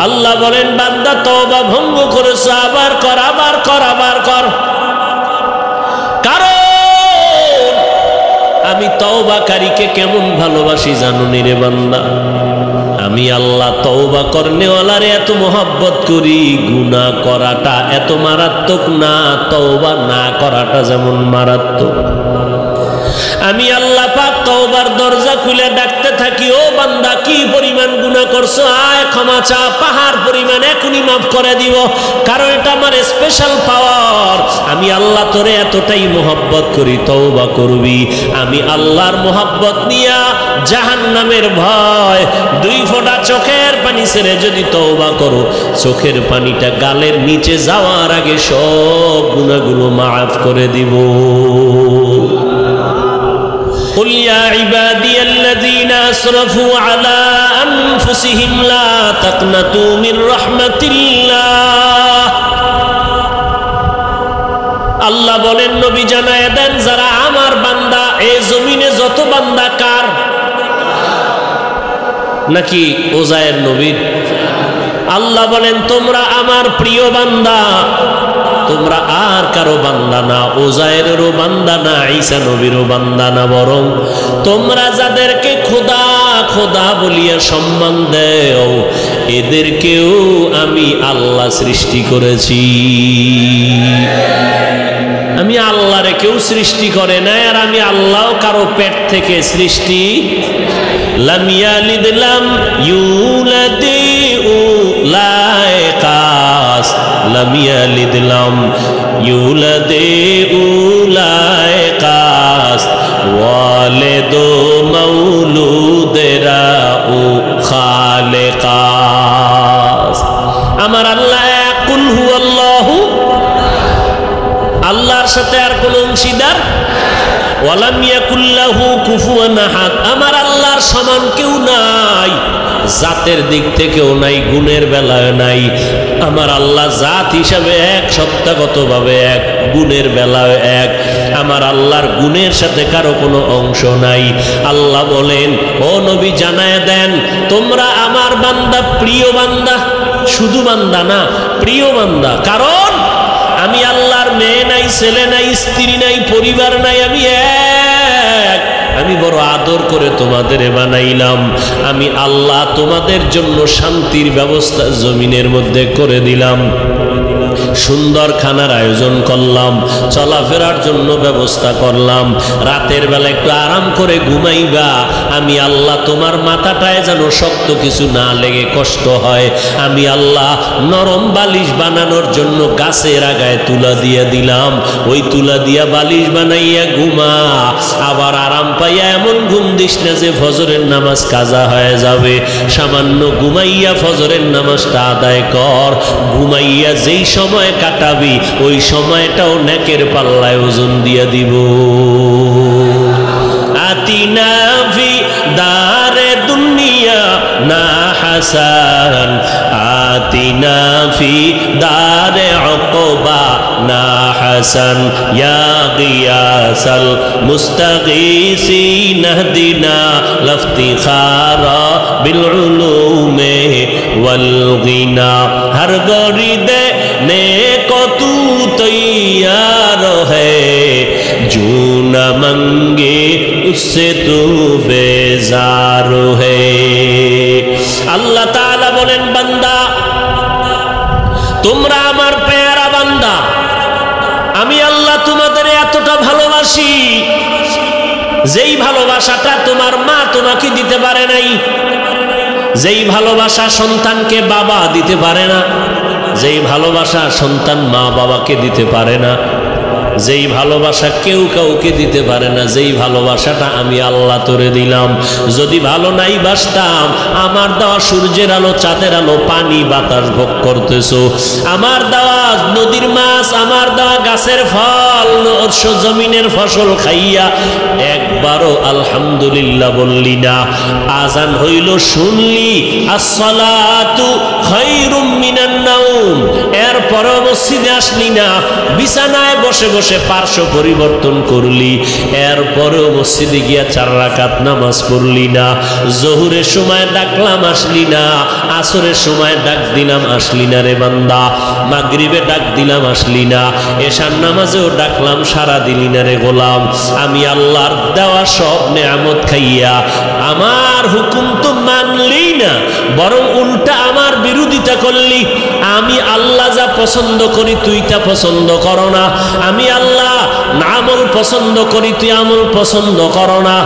আল্লাহ বলেন বান্দা তওবা ভঙ্গ করেছো, আবার কর, আবার কর, আবার কর। কারণ আমি তওবাকারীকে কেমন ভালোবাসি জানুনি রে বান্দা। আমি আল্লাহ তওবা করনেওয়ালারে এত মোহাব্বত করি, গুনাহ করাটা এত মারাত্মক না, তওবা না করাটা যেমন মারাত্মক। আমি আল্লাহ পাক তওবার দরজা খুলে ডাকতে থাকি, ও বান্দা কি পরিমাণ গুনাহ করছো, আয় ক্ষমা চা, পাহাড় পরিমাণ এখনই মাফ করে দিব। কারণ এটা আমার স্পেশাল পাওয়ার। আমি আল্লাহ তোরে এতটাই মোহাব্বত করি, তওবা করবি। আমি আল্লাহর মোহাব্বত নিয়া জাহান্নামের ভয়, 2 ফোঁটা চোখের পানি ছেড়ে যদি তওবা করো, চোখের পানিটা গালের নিচে যাওয়ার আগে সব গুনাহগুলো মাফ করে দিব। قل يا عبادي الذين أسرفوا على أنفسهم لا تقنطوا من رحمة الله। আল্লাহ বলেন নবী জানায় দেন, যারা আমার বান্দা, এই জমিনে যত বান্দা কার? নাকি ওজায়ের নবীর? আল্লাহ বলেন তোমরা আমার প্রিয় বান্দা, তোমরা আর কারো বান্দা না, ওজায়েরেরও বান্দা না, ঈসা নবীরও বান্দা না, বরং তোমরা যাদেরকে খোদা খোদা বলিয়া সম্মান দেও, এদেরকেও আমি আল্লাহ সৃষ্টি করেছি। আমি আল্লাহরে কেউ সৃষ্টি করে না, আর আমি আল্লাহ কারো পেট থেকে সৃষ্টি। লাম ইয়ালিদ লাম ইউলাদ উলাইকাস, লাম ইয়ালিদ লাম ইউলাদ উলাইকাস, ওয়ালিদু মাউলুদেরা ও খালেকাস। আমার আল্লাহ এক, কুল হুয়াল্লাহু, আল্লাহর সাথে আর কোন অংশীদার, ওয়ালাম ইয়াকুল্লাহু কুফুয়ান আহাদ, আমার আল্লাহর সমান কেউ নাই, জাতের দিক থেকেও নাই, গুণের বেলায় নাই। আমার আল্লাহ জাত হিসাবে এক, সত্তাগতভাবে এক, গুণের বেলায় এক। আমার আল্লাহর গুণের সাথে কারো কোনো অংশ নাই। আল্লাহ বলেন, ও নবী জানায় দেন, তোমরা আমার বান্দা, প্রিয় বান্দা, শুধু বান্দা না, প্রিয় বান্দা। কারণ আমি আল্লাহর মেয়ে নাই, ছেলে নাই, স্ত্রী নাই, পরিবার নাই, আমি এক। আমি বড় আদর করে তোমাদের বানাইলাম। আমি আল্লাহ তোমাদের জন্য শান্তির ব্যবস্থা জমিনের মধ্যে করে দিলাম, সুন্দর খানার আয়োজন করলাম, চলাফেরার জন্য ব্যবস্থা করলাম। রাতের বেলা একটু আরাম করে ঘুমাইবা। আমি আল্লাহ তোমার মাথাটায় যেন শক্ত কিছু না লেগে কষ্ট হয়, আমি আল্লাহ নরম বালিশ বানানোর জন্য গাছের আগায় তুলা দিয়ে দিলাম। ওই তুলা দিয়া বালিশ বানাইয়া ঘুমা। আবার আরাম পাইয়া এমন ঘুম দিস না যে ফজরের নামাজ কাজা হয়ে যাবে। সামান্য ঘুমাইয়া ফজরের নামাজটা আদায় কর। ঘুমাইয়া যেই সময় কাটাবি, ওই সময়টাও নেকের পাল্লায় ওজন দিয়ে দিব। আতিনা ফি দারে দুনিয়া না হাসান, আতিনা ফি দারে উকবা না হাসান, ইয়া গিয়াসাল মুস্তাগীসিন ইহদিনা লাফতিখারা বিল উলুমে ওয়াল গিনা। হর গরিদে नेको तू तैयार है, जो न मंगे उससे तू बेजार है। আল্লাহ তাআলা বলেন, বান্দা তোমরা আমার পেয়ারা বান্দা, আমি আল্লাহ তোমাদের এতটা ভালোবাসি, যেই ভালোবাসাটা তোমার মা তোমাকে দিতে পারে নাই, যেই ভালোবাসা সন্তানকে বাবা দিতে পারে না, যেই ভালোবাসা সন্তান মা বাবাকে দিতে পারে না, যেই ভালোবাসা কেউ কাউকে দিতে পারে না, যেই ভালোবাসাটা আমি আল্লাহ তোরে দিলাম। যদি ভালো নাই বাসতাম, আমার দেওয়া সূর্যের আলো, চাঁদের আলো, পানি বাতাস ভোগ করতেছো, আমার দেওয়া নদীর মাছ, আমার দেওয়া গাছের ফল, জমিনের ফসল খাইয়া একবারও আলহামদুলিল্লাহ বললি না। আজান হইল শুনলি, আসসালাতু খায়রুম মিনান নাউম, এরপরও মসজিদে আসলি না, বিছানায় বসে বসে পার্শ্ব পরিবর্তন করলি, এরপরও মসজিদে গিয়া 4 রাকাত নামাজ পড়লি না, জোহরের সময় ডাকলাম আসলি না, আসরের সময় ডাক দিলাম আসলি না রে বান্দা, মাগরিবে ডাক দিলাম আসলি না, এশার নামাজেও ডাকলাম সারা দিলি না রে গোলাম। আমি আল্লাহর দেওয়া সব নেয়ামত খাইয়া আমার হুকুম তো মানলি না, বরং উল্টা আমার বিরোধিতা করলি। আমি আল্লাহ যা পছন্দ করি তুই তা পছন্দ করো না, আমি আল্লাহ আমল পছন্দ করি তুই আমল পছন্দ করো না,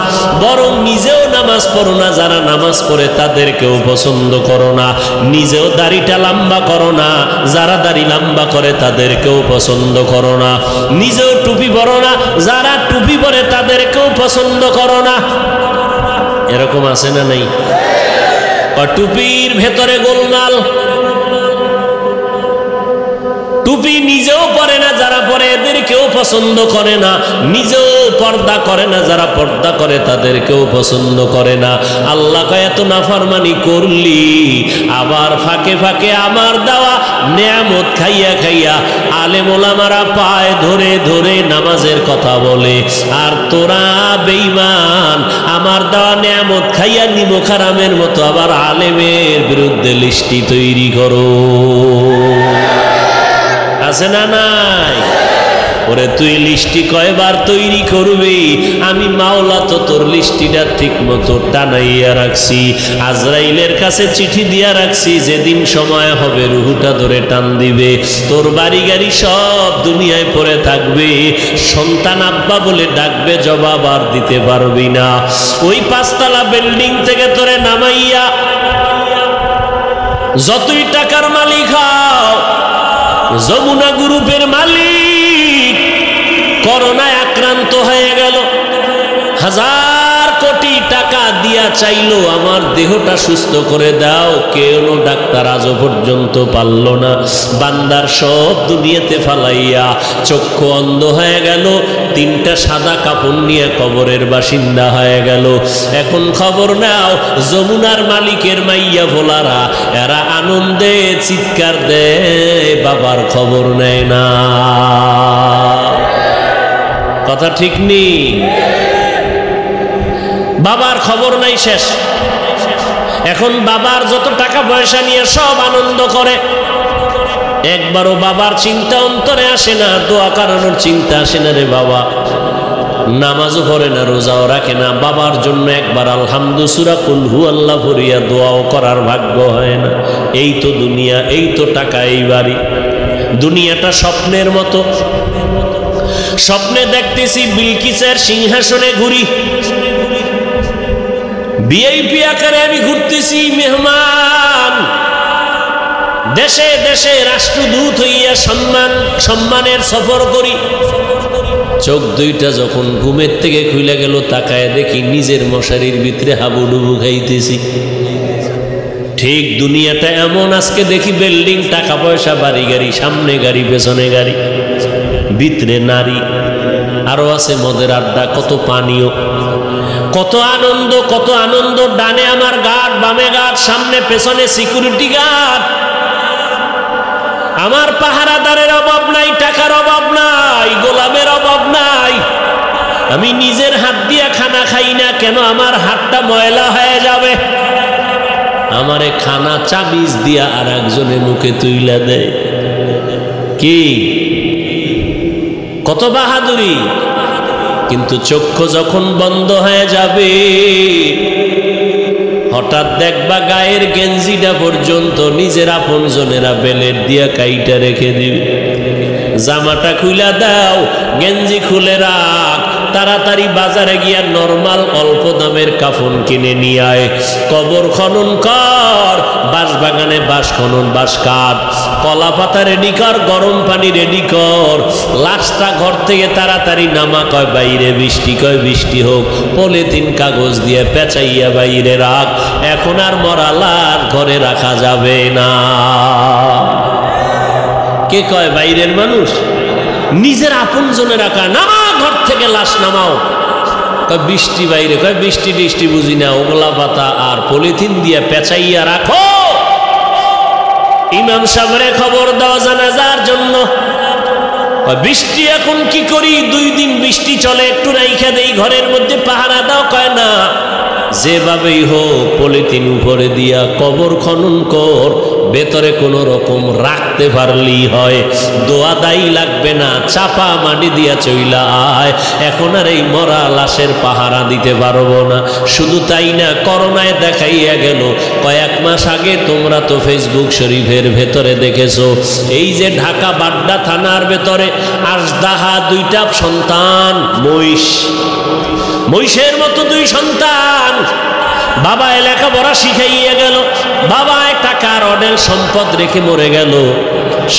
বরং নিজেও নামাজ পড়ো না, যারা নামাজ পড়ে তাদেরকেও পছন্দ করো না, নিজেও দাড়িটা লম্বা করো না, যারা দাড়ি লম্বা করে তাদেরকেও পছন্দ করো না, নিজেও টুপি পরো না, যারা টুপি পরে তাদেরকেও পছন্দ করো না। এরকম আছে না নাই? টুপির ভেতরে গোলমাল, টুপি নিজেও পরে না, যারা পরে এদেরকেও পছন্দ করে না, নিজেও পর্দা করে না, যারা পর্দা করে তাদেরকেও পছন্দ করে না। আল্লাহ কয় এত নাফরমানি করলি, আবার ফাঁকে ফাঁকে আমার দেওয়া নেয়ামত খাইয়া খাইয়া আলেম ওলামারা পায় ধরে ধরে নামাজের কথা বলে, আর তোরা বেঈমান আমার দেওয়া নেয়ামত খাইয়া নিমক হারামের মতো আবার আলেমের বিরুদ্ধে লিস্টি তৈরি করো। আছে না নাই? ওরে তুই লিস্টি কয়বার তৈরি করবি? আমি মাওলা তো তোর লিস্টিটা ঠিক মতো টানাইয়া রাখছি, আজরাইলের কাছে চিঠি দিয়া রাখছি, যেদিন সময় হবে রুহুটা ধরে টান দিবে, তোর বাড়ি গাড়ি সব দুনিয়ায় পড়ে থাকবে, সন্তান আব্বা বলে ডাকবে, জবাব আর দিতে পারবি না। ওই 5 তলা বিল্ডিং থেকে তোরে নামাইয়া যতই টাকার মালিক হও, যমুনা গ্রুপের মালিক করোনায় আক্রান্ত হয়ে গেল, 1000 কোটি টাকা দিয়া চাইলো আমার দেহটা সুস্থ করে দাও, কেন ডাক্তার আজও পর্যন্ত পারল না। বান্দার সব দুনিয়াতে ফালাইয়া চক্ষু অন্ধ হয়ে গেল, 3টা সাদা কাপড় নিয়ে কবরের বাসিন্দা হয়ে গেল। এখন খবর নাও, যমুনার মালিকের মাইয়া ভোলারা এরা আনন্দে চিৎকার দেয়, বাবার খবর নেয় না। কথা ঠিক নেই? বাবার খবর নাই, শেষ। এখন বাবার যত টাকা পয়সা নিয়ে সব আনন্দ করে, একবারও বাবার চিন্তা অন্তরে আসে না, দোয়া করানোর চিন্তা আসে না রে বাবা। নামাজও পড়ে না, রোজাও রাখে না, বাবার জন্য একবার আলহামদু সূরা কুল হু আল্লাহ পড়িয়া দোয়াও করার ভাগ্য হয় না। এই তো দুনিয়া, এই তো টাকা, এই বাড়ি। দুনিয়াটা স্বপ্নের মতো, স্বপ্নে দেখতেছি বিলকিসের সিংহাসনে ঘুরি, ভিআইপি আকারে আমি ঘুরতেছি, মেহমান, দেশে দেশে রাষ্ট্রদূত হইয়া সম্মানের সফর করি। চোখ দুইটা যখন ঘুমের থেকে খুলে গেল, তাকায় দেখি নিজের মশারির ভিতরে হাবুডুবু খাইতেছি। ঠিক দুনিয়াটা এমন, আজকে দেখি বিল্ডিং, টাকা পয়সা, বাড়ি গাড়ি, সামনে গাড়ি পেছনে গাড়ি, ভিতরে নারী, আরো আছে মদের আড্ডা, কত পানীয়, কত আনন্দ, কত আনন্দ। ডানে আমার গার্ড, বামে গার্ড, সামনে পেছনে সিকিউরিটি গার্ড। আমার পাহারাদারের অভাব নাই, টাকার অভাব নাই, গোলামের অভাব নাই। আমি নিজের হাত দিয়া খানা খাই না, কেন? আমার হাতটা ময়লা হয়ে যাবে। আমারে খানা চাবিজ দিয়া আর একজনের মুখে তুইলা দেয়। কি কত বাহাদুরি! কিন্তু চক্ষু যখন বন্ধ হয়ে যাবে, হঠাৎ দেখবা গায়ের গেঞ্জিটা পর্যন্ত নিজের আপন জনেরা বেলেট দিয়া কাইটা রেখে দিবে। জামাটা খুলে দাও, গেঞ্জি খুলে রাখ, তাড়াতাড়ি বাজারে গিয়া নরমাল অল্প দামের কাফন কিনে নিয়ে আয়। কবর খনন কর, বাঁশ বাগানে বাঁশ খনন, বাঁশ কাট, কলা পাতা রেডি কর, গরম পানি রেডি কর, লাশটা ঘর থেকে তাড়াতাড়ি নামা। কয় বাইরে বৃষ্টি, কয় বৃষ্টি হোক, পলিথিন কাগজ দিয়ে পেঁচাইয়া বাইরে রাখ। এখন আর মরা লাশ ঘরে রাখা যাবে না। কে কয় বাইরের মানুষ? নিজের আপন জনে রাখা। নামা ঘর থেকে লাশ নামাও। কয় বৃষ্টি বাইরে, কয় বৃষ্টি টিষ্টি বুঝি না, ওগলা পাতা আর পলিথিন দিয়ে পেঁচাইয়া রাখো। ইমাম সাহেবরে খবর দাও জানাজার জন্য। বৃষ্টি এখন কি করি, 2 দিন বৃষ্টি চলে, একটু রাইখা দেই ঘরের মধ্যে, পাহারা দাও। কয় না, যেভাবেই হোক পলিথিন উপরে দিয়া কবর খনন কর, ভেতরে কোনো রকম রাখতে পারলেই হয়, দোয়া দায়ী লাগবে না, চাপা মাটি দিয়া চইলা আয়। এখন আর এই মরা লাশের পাহারা দিতে পারবো না। শুধু তাই না, করোনায় দেখাইয়া গেল, কয়েক মাস আগে তোমরা তো ফেসবুক শরীফের ভেতরে দেখেছো, এই যে ঢাকা বাড্ডা থানার ভেতরে আজদাহা 2টা সন্তান, মহিষের মতো 2 সন্তান, বাবা লেখাপড়া শিখাইয়া গেল, বাবা টাকার অনেক সম্পদ রেখে মরে গেল।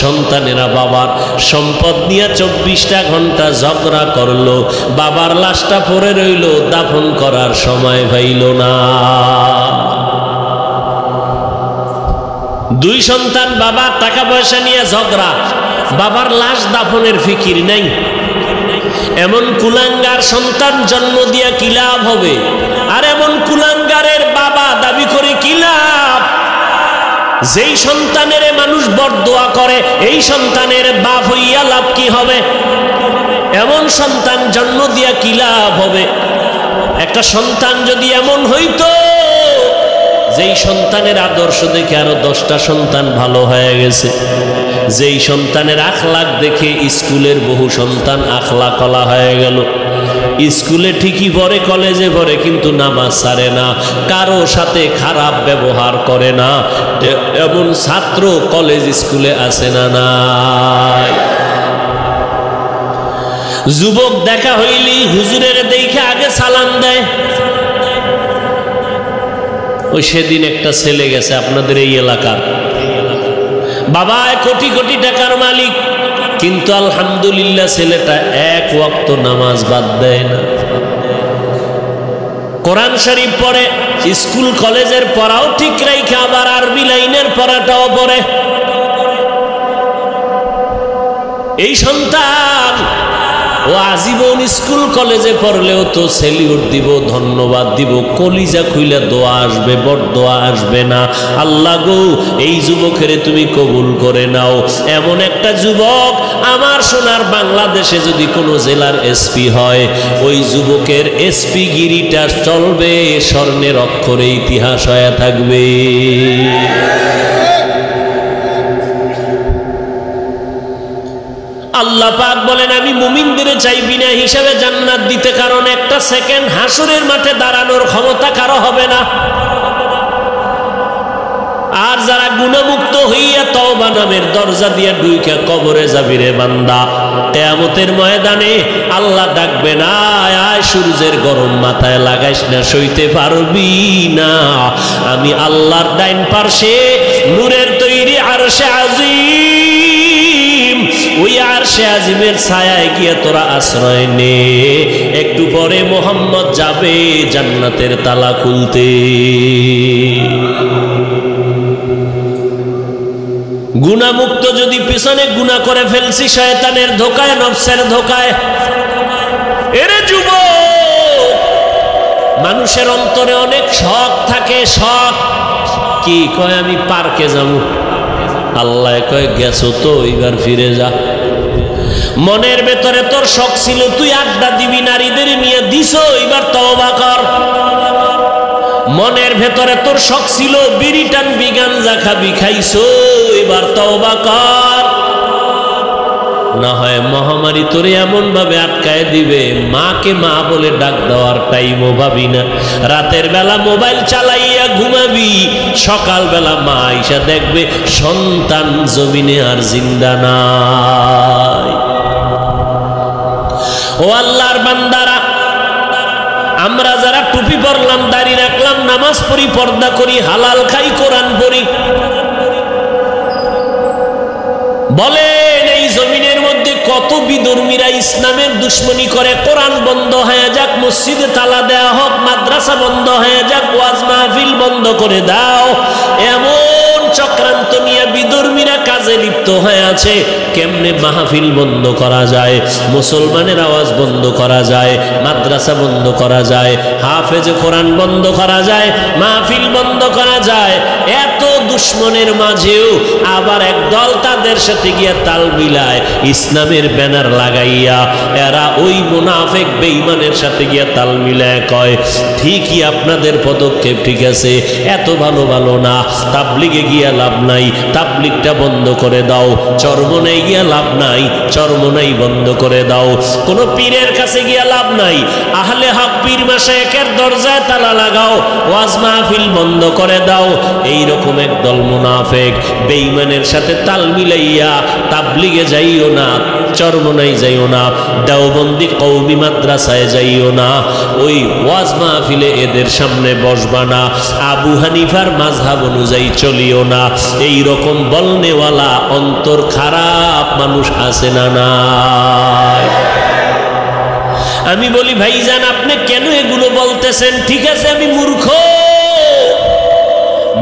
সন্তানেরা বাবার সম্পদ নিয়ে 24টা ঘন্টা ঝগড়া করলো, বাবার লাশটা পড়ে রইল, দাফন করার সময় পাইল না। 2 সন্তান, বাবার টাকা পয়সা নিয়ে ঝগড়া, বাবার লাশ দাফনের ফিকির নাই। এমন কুলাঙ্গার সন্তান জন্ম দিয়া কি লাভ হবে? আর এমন কুলাঙ্গারের বাবা দাবি করে কি লাভ? যেই সন্তানের মানুষ বরদোয়া করে, এই সন্তানের বাপ হইয়া লাভ কি হবে? এমন সন্তান জন্ম দিয়া কি লাভ হবে? একটা সন্তান যদি এমন হইতো, যেই সন্তানের আদর্শ দেখে আরো 10টা সন্তান ভালো হয়ে গেছে, যেই সন্তানের আখলাক দেখে স্কুলের বহু সন্তান আখলাকলা হয়ে গেল। স্কুলে ঠিকই পড়ে, কলেজে পড়ে, কিন্তু নামাজ ছাড়ে না, কারো সাথে খারাপ ব্যবহার করে না, এমন ছাত্র কলেজ স্কুলে আছে না নাই? যুবক দেখা হইলি হুজুরের দেখে আগে সালাম দেয়। ওই সেদিন একটা ছেলে গেছে আপনাদের এই এলাকার, বাবা কোটি কোটি টাকার মালিক, কিন্তু আলহামদুলিল্লাহ ছেলেটা 1 ওয়াক্ত নামাজ বাদ দেয় না, কোরআন শরীফ পড়ে, স্কুল কলেজের পড়াও ঠিক রাইখে আবার আরবি লাইনের পড়াটাও পড়ে। এই সন্তান ও আজীবন স্কুল কলেজে পড়লেও তো সেলিউট দিব, ধন্যবাদ দিব, কলিজা খুইলে দোয়া আসবে, বড় দোয়া আসবে না। আল্লাহ গো, এই যুবকের তুমি কবুল করে নাও। এমন একটা যুবক আমার সোনার বাংলাদেশে যদি কোনো জেলার এসপি হয়, ওই যুবকের এসপি গিরিটা চলবে, স্বর্ণের অক্ষরে ইতিহাস হয়ে থাকবে। আল্লাহ পাক বলেন, আমি মুমিনদের চাই বিনা হিসাবে জান্নাত দিতে, কারণ একটা সেকেন্ড হাসরের মাঠে দাঁড়ানোর ক্ষমতা কারো হবে না। আর যারা গুনাহমুক্ত হইয়া তওবা নামের দরজা দিয়ে ঢুইকা কবরে যাবি রে বান্দা, কিয়ামতের ময়দানে আল্লাহ ডাকবে না, আয় সূর্যের গরম মাথায় লাগাইস না, সইতে পারবি না। আমি আল্লাহর ডাইন পার্শ্বে নূরের তৈরি আরশে আজিম, ওই আরশে আজিমের ছায়ায় গিয়ে তোরা আশ্রয় নে। একটু পরে মোহাম্মদ যাবে জান্নাতের তালা খুলতে। গুনাহমুক্ত যদি পিছনে গুনাহ করে ফেলছি, শয়তানের ধোকায়, নফসের ধোকায়। এরে যুবক, মানুষের অন্তরে অনেক শখ থাকে, শখ কি কয়, আমি পার্কে যাবো, আল্লাহ কয় গেছো তো এবার ফিরে যা। মনের ভেতরে তোর শখ ছিল তুই আড্ডা দিবি, নারীদের নিয়ে দিছো, এবার তওবা কর। মনের ভেতরে তোর শখ ছিল বিড়ি টানবি, গাঞ্জা খাবি, খাইছো, এবার তওবা কর। না হয় মহামারী তোরে এমন ভাবে আটকায় দিবে, মাকে মা বলে ডাক দেওয়ার টাইমও ভাবি না। রাতের বেলা মোবাইল চালাইয়া ঘুমাবি, সকাল বেলা মা আইসা দেখবে সন্তান জমিনে আর জিন্দা নাই। ও আল্লাহর বান্দারা, আমরা যারা টুপি পরলাম, দাড়ি রাখলাম, নামাজ পড়ি, পর্দা করি, হালাল খাই, কোরআন পড়ি, বলেন এই জমিনের মধ্যে কত বিধর্মীরা ইসলামের দুশ্মনী করে। কোরআন বন্ধ হয়ে যাক, মসজিদে তালা দেওয়া হোক, মাদ্রাসা বন্ধ হয়ে যাক, ওয়াজ মাহফিল বন্ধ করে দাও, এমন চক্রান্ত নিয়ে বিধর্মীরা কাজে কাজে লিপ্ত হয়ে আছে। কেমনে মাহফিল বন্ধ করা যায়, মুসলমানের আওয়াজ বন্ধ করা যায়, মাদ্রাসা বন্ধ করা যায়, হাফেজ কোরআন বন্ধ করা যায়, মাহফিল বন্ধ করা যায়। এত দুশ্মনের মাঝেও আবার একদল তাদের সাথে গিয়া তাল মিলায়, ইসলামের ব্যানার লাগাইয়া এরা ওই মুনাফিক বেঈমানের সাথে গিয়া তাল মিলায় কয়, ঠিকই আপনাদের পদক্ষেপ ঠিক আছে, এত ভালো ভালো না, তাবলিগে গিয়া লাভ নাই, তাবলিগটা বন্ধ করে দাও, চরমনাই গিয়া লাভ নাই, চরমনাই বন্ধ করে দাও, কোন পীরের কাছে গিয়া লাভ নাই, আহলে হক পীর মাশায়েখের দরজায় তালা লাগাও, ওয়াজ মাহফিল বন্ধ করে দাও। এইরকম একদল মুনাফিক বেঈমানের সাথে তাল মিলাইয়া তাবলিগে যাইও না, চরমনাই যাইও না, দেওবন্দি কওমি মাদ্রাসায় যাইও না, ওই ওয়াজ মাহফিলে এদের সামনে বসবা না, আবু হানিফার মাযহাব অনুযায়ী চলিও না। এই রকম বলনেওয়ালা অন্তর খারাপ মানুষ আছে না নাই? আমি বলি ভাইজান, আপনি কেন এগুলো বলতেছেন? ঠিক আছে, আমি মূর্খ,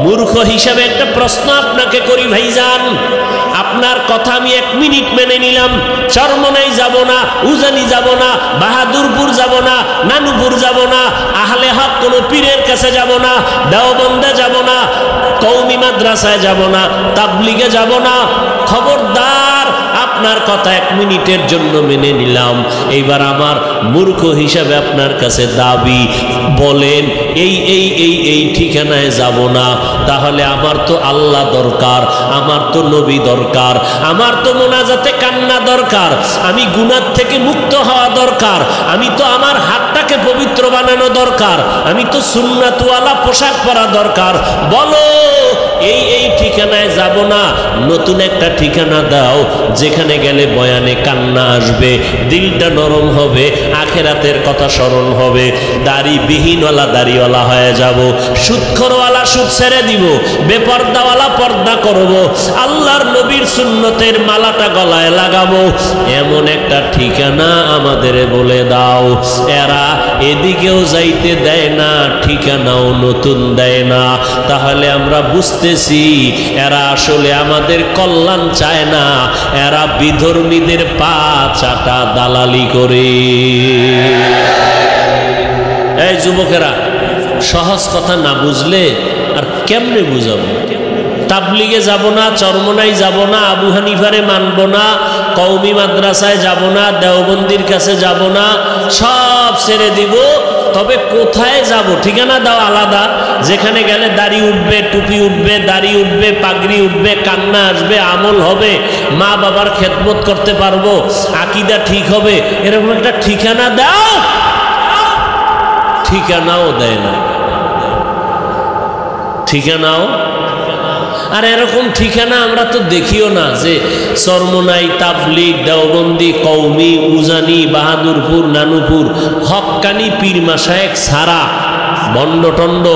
মূর্খ হিসাবে একটা প্রশ্ন আপনাকে করি ভাইজান। আপনার কথা আমি 1 মিনিট মেনে নিলাম, চরমনাই যাব না, উজানি যাব না, বাহাদুরপুর যাব না, নানুপুর যাব না, আহলে হক কোন পীরের কাছে যাব না, দেওবন্দে যাব না, কওমি মাদ্রাসায় যাব না, তাবলিগে যাব না। খবরদার, আপনার কথা 1 মিনিটের জন্য মেনে নিলাম। এইবার আমার মূর্খ হিসাবে আপনার কাছে দাবি, বলেন এই এই এই এই ঠিকানায় যাব না, তাহলে আমার তো আল্লাহ দরকার, আমার তো নবী দরকার, আমার তো মোনাজাতে কান্না দরকার, আমি গুনাহ থেকে মুক্ত হওয়া দরকার, আমি তো আমার হাতটাকে পবিত্র বানানো দরকার, আমি তো সুন্নাতওয়ালা পোশাক পরা দরকার। বলো এই এই ঠিকানায় যাব না, নতুন একটা ঠিকানা দাও, যেখানে গেলে বয়ানে কান্না আসবে, দিলটা নরম হবে, আখেরাতের কথা স্মরণ হবে, দাড়ি বিহীনওয়ালা দাড়িওয়ালা হয়ে যাব, সুদখোরওয়ালা সুদ ছেড়ে দিব, বেপর্দাওয়ালা পর্দা করব, আল্লাহর নবীর সুন্নতের মালাটা গলায় লাগাবো। এমন একটা ঠিকানা আমাদের বলে দাও। এরা এদিকেও যাইতে দেয় না, ঠিকানাও নতুন দেয় না। তাহলে আমরা বুঝতেছি এরা আসলে আমাদের কল্যাণ চায় না, এরা বিধর্মীদের পা চাটা দালালি করে। এই যুবকেরা, সহজ কথা না বুঝলে আর কেমনে বুঝাবো? তাবলিগে যাব না, চরমনাই যাব না, আবু হানিফারে মানব না, কওমি মাদ্রাসায় যাব না, দেওবন্দির কাছে যাব না, সব ছেড়ে দিব। তবে কোথায় যাব? ঠিকানা দাও আলাদা, যেখানে গেলে দাড়ি উঠবে, টুপি উঠবে, দাড়ি উঠবে, পাগড়ি উঠবে, কান্না আসবে, আমল হবে, মা বাবার খেদমত করতে পারবো, আকীদা ঠিক হবে, এরকম একটা ঠিকানা দাও। ঠিকানাও দেয় না, ঠিকানাও। আর এরকম ঠিকানা আমরা তো দেখিও না, যে চরমনাই, তাবলিগ, দেওবন্দি, কওমি, উজানি, বাহাদুরপুর, নানুপুর, হক্কানি পীর মাশায়েখ ছাড়া বন্ড টন্ড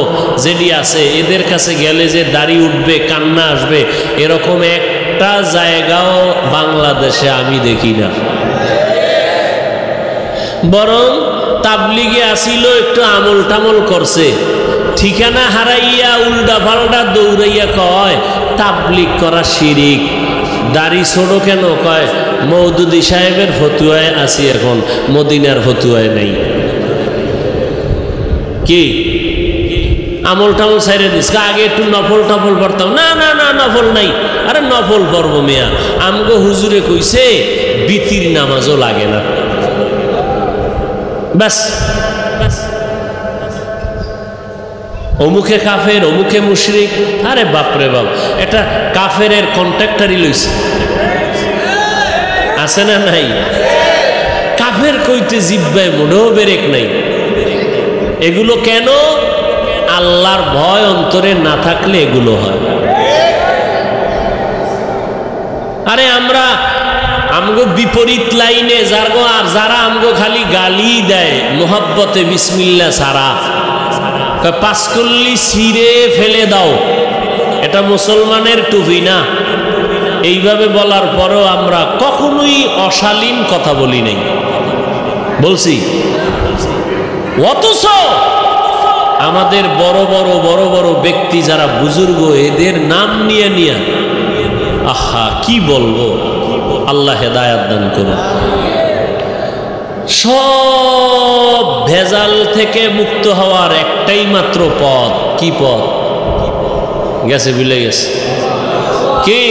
যেটি আছে, এদের কাছে গেলে যে দাড়ি উঠবে, কান্না আসবে, এরকম একটা জায়গাও বাংলাদেশে আমি দেখি না। বরং তাবলিগে আসিল, একটু আমল টামল করছে, ঠিকানা হারাইয়া উল্টা পাল্টা দৌড়াইয়া কয় তাবলিগ করা শিরিক। দাড়ি ছোট কেন? কয় মওদুদি সাহেবের ফতুয়ায় আছি, এখন মদিনার ফতুয়ায় নেই। কি আমল টামল ছাইরে দিস, আগে একটু নফল টফল পড়তাম। না না না, নফল নাই। আরে নফল পড়বো মিয়া, আমগো হুজুরে কইছে বিতির নামাজও লাগে না, ব্যাস। অমুকে কাফের, অমুকে মুশরিক। আরে বাপরে বাপ, এটা কাফেরের কন্ট্রাক্টারই লইছে, আছে না নাই? কাফের কইতে জিব্বায় মোটেও বেরেক নাই। এগুলো কেন? আল্লাহর ভয় অন্তরে না থাকলে এগুলো হয়। আরে আমরা আমগো বিপরীত লাইনে যারা আমগো খালি গালি দেয় মোহাব্বতে বিসমিল্লাহ সারা, পাঁচকল্লি ছিঁড়ে ফেলে দাও, এটা মুসলমানের টুপি না। এইভাবে বলার পরেও আমরা কখনোই অশালীন কথা বলি নাই, বলছি। অথচ আমাদের বড় বড় ব্যক্তি যারা বুজুর্গ, এদের নাম নিয়ে আহা কি বলবো, আল্লাহ হেদায়াত দান করুন। সব ভেজাল থেকে মুক্ত হওয়ার একটাই মাত্র পথ। কি পথ? গেছে, ভুলে গেছে কি?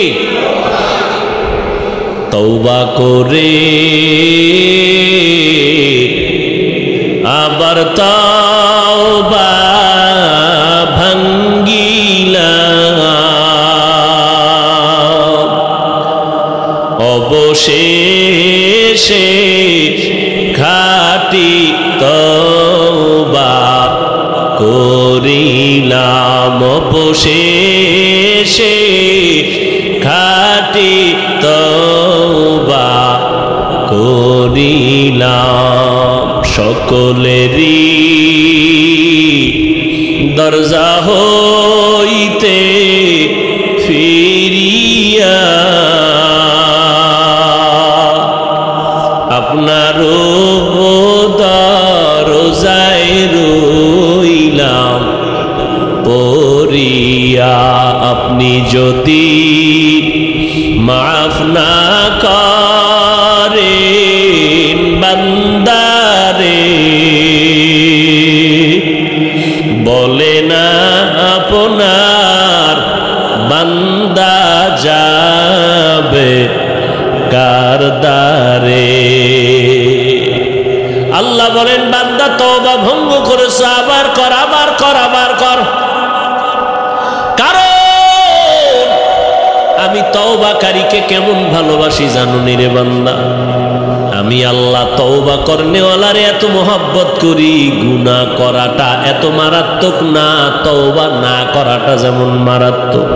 তওবা করে আবার তওবা ভাঙ্গিলাম, অবশেষে খাঁটি তওবা করিলাম, অবশেষে খাঁটি তওবা করিলাম। সকলেরই দরজা হইতে ফিরিয়া আপনারও দরজায় রইলাম পড়িয়া। আপনি যদি মাফ না করেন বান্দারে, বলে না আপনার বান্দা যাবে কার দ্বারে। আল্লাহ বলেন, বান্দা তওবা ভঙ্গ করেছে, আবার কর, আবার কর, আবার কর। কারণ আমি তওবাকারীকে কেমন ভালোবাসি জানুনি রে বান্দা। আমি আল্লাহ তওবা করনেওয়ালারে এত মোহাব্বত করি, গুনাহ করাটা এত মারাত্মক না, তওবা না করাটা যেমন মারাত্মক।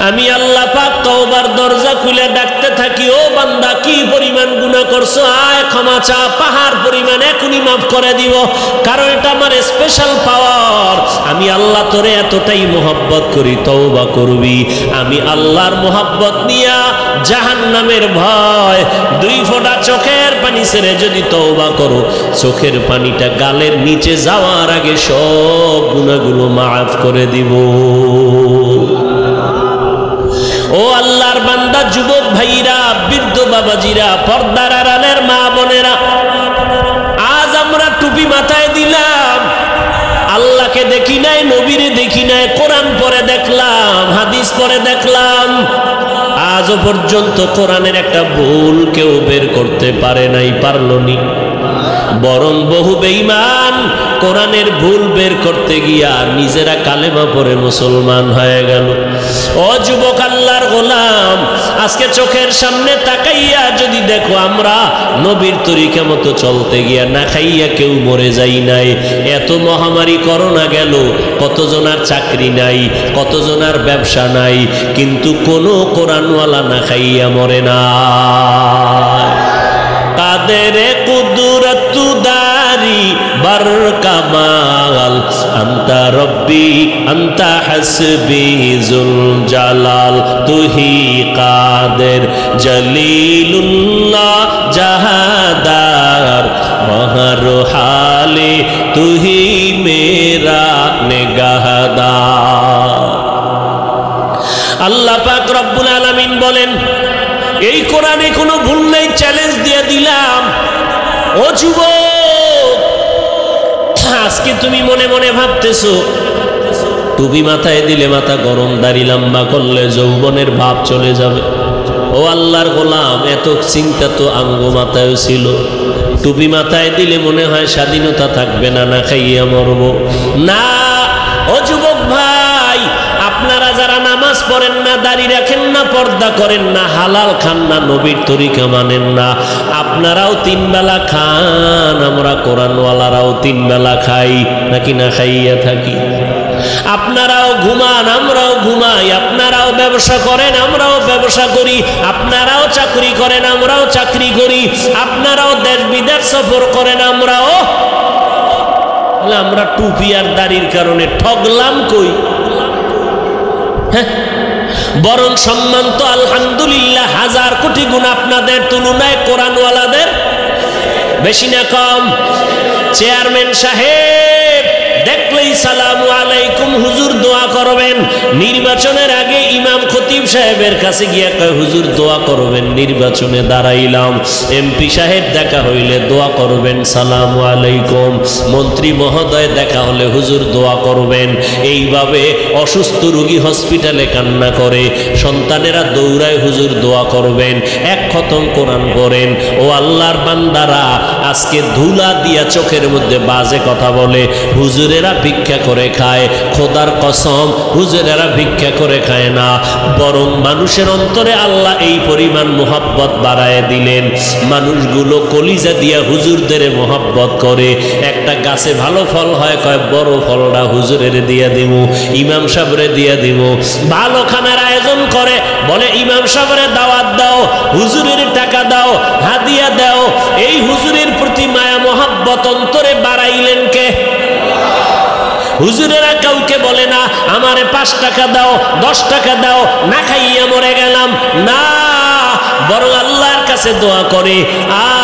আমি আল্লাহ পাক তওবার দরজা খুলে ডাকতে থাকি, ও বান্দা কি পরিমাণ গুনাহ করছো, আয় ক্ষমা চা, পাহাড় পরিমাণ এখনই মাফ করে দিব। কারণ এটা আমার স্পেশাল পাওয়ার। আমি আল্লাহ তোরে এতটাই মোহাব্বত করি, তওবা করবি। আমি আল্লাহর মোহাব্বত নিয়া জাহান্নামের ভয়, 2 ফোঁটা চোখের পানি ছেড়ে যদি তওবা করো, চোখের পানিটা গালের নিচে যাওয়ার আগে সব গুনাহগুলো মাফ করে দিব। ও আল্লাহর বান্দা, যুবক ভাইরা, বৃদ্ধ বাবাজিরা, পর্দার আড়ালের মা বোনেরা, আজ আমরা টুপি মাথায় দিলাম, আল্লাহকে দেখি নাই, নবীরে দেখি নাই, কোরআন পড়ে দেখলাম, হাদিস পড়ে দেখলাম, আজও পর্যন্ত কোরআনের একটা ভুল কেউ বের করতে পারে নাই, পারলনি। বরং বহু বেঈমান কোরআনের ভুল বের করতে গিয়া নিজেরা কালেমা পড়ে মুসলমান হয়ে গেল। ও যুবক আল্লাহর গোলাম, আজকে চোখের সামনে তাকাইয়া যদি দেখো আমরা নবীর তরিকা মতো চলতে গিয়া না খাইয়া কেউ মরে যাই নাই। এত মহামারী করোনা গেল, কতজনার চাকরি নাই, কতজনার ব্যবসা নাই, কিন্তু কোনো কোরআনওয়ালা না খাইয়া মরে না। কাদের কুদরতু দারি বার কামাল, আন্তা রব্বি আন্তা হাসবি জুল জালাল, তুহি কাদের জলিলুল্লাহ জাহাদার, মহর হালে তুহি মেরা নেগাহদার। আল্লাহ পাক রব্বুল আলামিন বলেন, এই কোরআনে কোনো ভুল নেই, চ্যালেঞ্জ দিয়ে দিলাম। ও যুবক, আজকে তুমি মনে মনে ভাবতেছো টুপি মাথায় দিলে মাথা গরম, দাড়ি লম্বা করলে যৌবনের ভাব চলে যাবে। ও আল্লাহর গোলাম, এত চিন্তা তো আমগো মাথায়ও ছিল। টুপি মাথায় দিলে মনে হয় স্বাধীনতা থাকবে না, না খাইয়া মরব না। ও যুবক ভাই, আপনারা যারা নামাজ পড়েন না, দাড়ি রাখেন না, পর্দা করেন না, হালাল খান না, নবীর তরিকা মানেন না, আপনারাও 3 বেলা খান, আমরা কোরআনওয়ালারাও 3 বেলা খাই, নাকি না খাইয়া থাকি? আপনারাও ঘুমান, আমরাও ঘুমাই, আপনারাও ব্যবসা করেন, আমরাও ব্যবসা করি, আপনারাও চাকরি করেন, আমরাও চাকরি করি, আপনারাও দেশ বিদেশ সফর করেন, আমরাও। আমরা টুপি আর দাড়ির কারণে ঠগলাম কই? বরং সম্মান তো আলহামদুলিল্লাহ 1000 কোটি গুণ আপনাদের তুলনায় কোরআনওয়ালাদের বেশি না কম? চেয়ারম্যান সাহেব দেখলেই সালামু আলাইকুম হুজুর দোয়া করবেন। নির্বাচনের আগে ইমাম খতিব সাহেবের কাছে গিয়া কয় হুজুর দোয়া করবেন, নির্বাচনে দাঁড়াইলাম। এমপি সাহেব দেখা হইলে দোয়া করবেন, সালামু আলাইকুম। মন্ত্রী মহোদয় দেখা হলে হুজুর দোয়া করবেন। এইভাবে অসুস্থ রোগী হসপিটালে কান্না করে, সন্তানেরা দৌড়ায় হুজুর দোয়া করবেন। এক খতম কোরআন পড়েন। ও আল্লাহর বান্দারা, আজকে ধুলা দিয়া চোখের মধ্যে বাজে কথা বলে, হুজুরেরা ভিক্ষা করে খায়। খোদার কসম, হুজুরেরা ভিক্ষা করে খায় না, বরং মানুষের অন্তরে আল্লাহ এই পরিমাণ মোহাব্বত বাড়ায় দিলেন, মানুষগুলো কলিজা দিয়া হুজুরদের মোহাব্বত করে। একটা গাছে ভালো ফল হয়, কয় বড় ফলটা হুজুরের দিয়া দিব, ইমাম সাহেবরে দিয়া দিব। ভালো খানার আয়োজন করে, বলে ইমাম সাহেবরে দাওয়াত দাও, হুজুরের টাকা দাও, হাদিয়া দাও। এই হুজুরের প্রতি মায়া মোহাব্বত অন্তরে বাড়াইলেন কে? হুজুরেরা কাউকে বলে না আমারে 5 টাকা দাও, 10 টাকা দাও, না খাইয়া মরে গেলাম, না, বরং আল্লাহর কাছে দোয়া করে।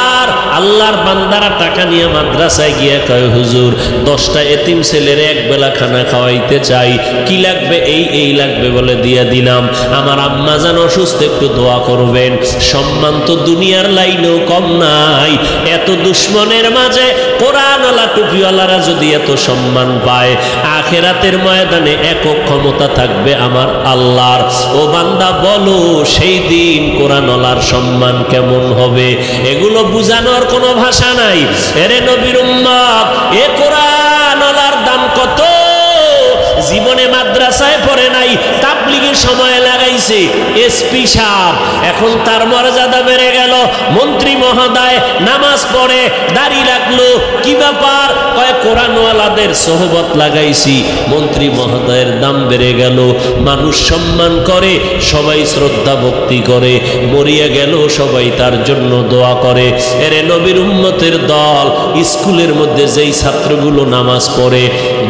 আর আল্লাহর বান্দারা টাকা নিয়ে মাদ্রাসায় গিয়ে কয় হুজুর 10টা এতিম ছেলের এক বেলা খানা খাওয়াইতে চাই, কি লাগবে? এই লাগবে বলে দিয়া দিলাম। আমার আম্মা জান অসুস্থ, একটু দোয়া করবেন। সম্মান তো দুনিয়ার লাইনেও কম নাই। এত দুশ্মনের মাঝে কোরআনওয়ালা টুপিওয়ালারা যদি এত সম্মান পায়, আখেরাতের ময়দানে একক ক্ষমতা থাকবে আমার আল্লাহর। ও বান্দা বলো, সেই দিন কোরআনওয়ালার সম্মান কেমন হবে? এগুলো বুঝানোর কোনো ভাষা নাই। এরে নবীর উম্মত, এ কোরআনওয়ালার দাম কত? জীবনে মাদ্রাসায় পড়ে নাই, তাবলীগের সময় লাগাইছে এসপি সাহেব, এখন তার মর্যাদা বেড়ে গেল। মন্ত্রী মহোদয় নামাজ পড়ে, দাড়ি রাখলো, কি ব্যাপার? কয় কোরআনওয়ালাদের সোহবত লাগাইছি, মন্ত্রী মহোদয়ের দাম বেড়ে গেল। মানুষ সম্মান করে, সবাই শ্রদ্ধা ভক্তি করে, মরিয়া গেল সবাই তার জন্য দোয়া করে। এরে নবীর উম্মতের দল, স্কুলের মধ্যে যেই ছাত্রগুলো নামাজ পড়ে,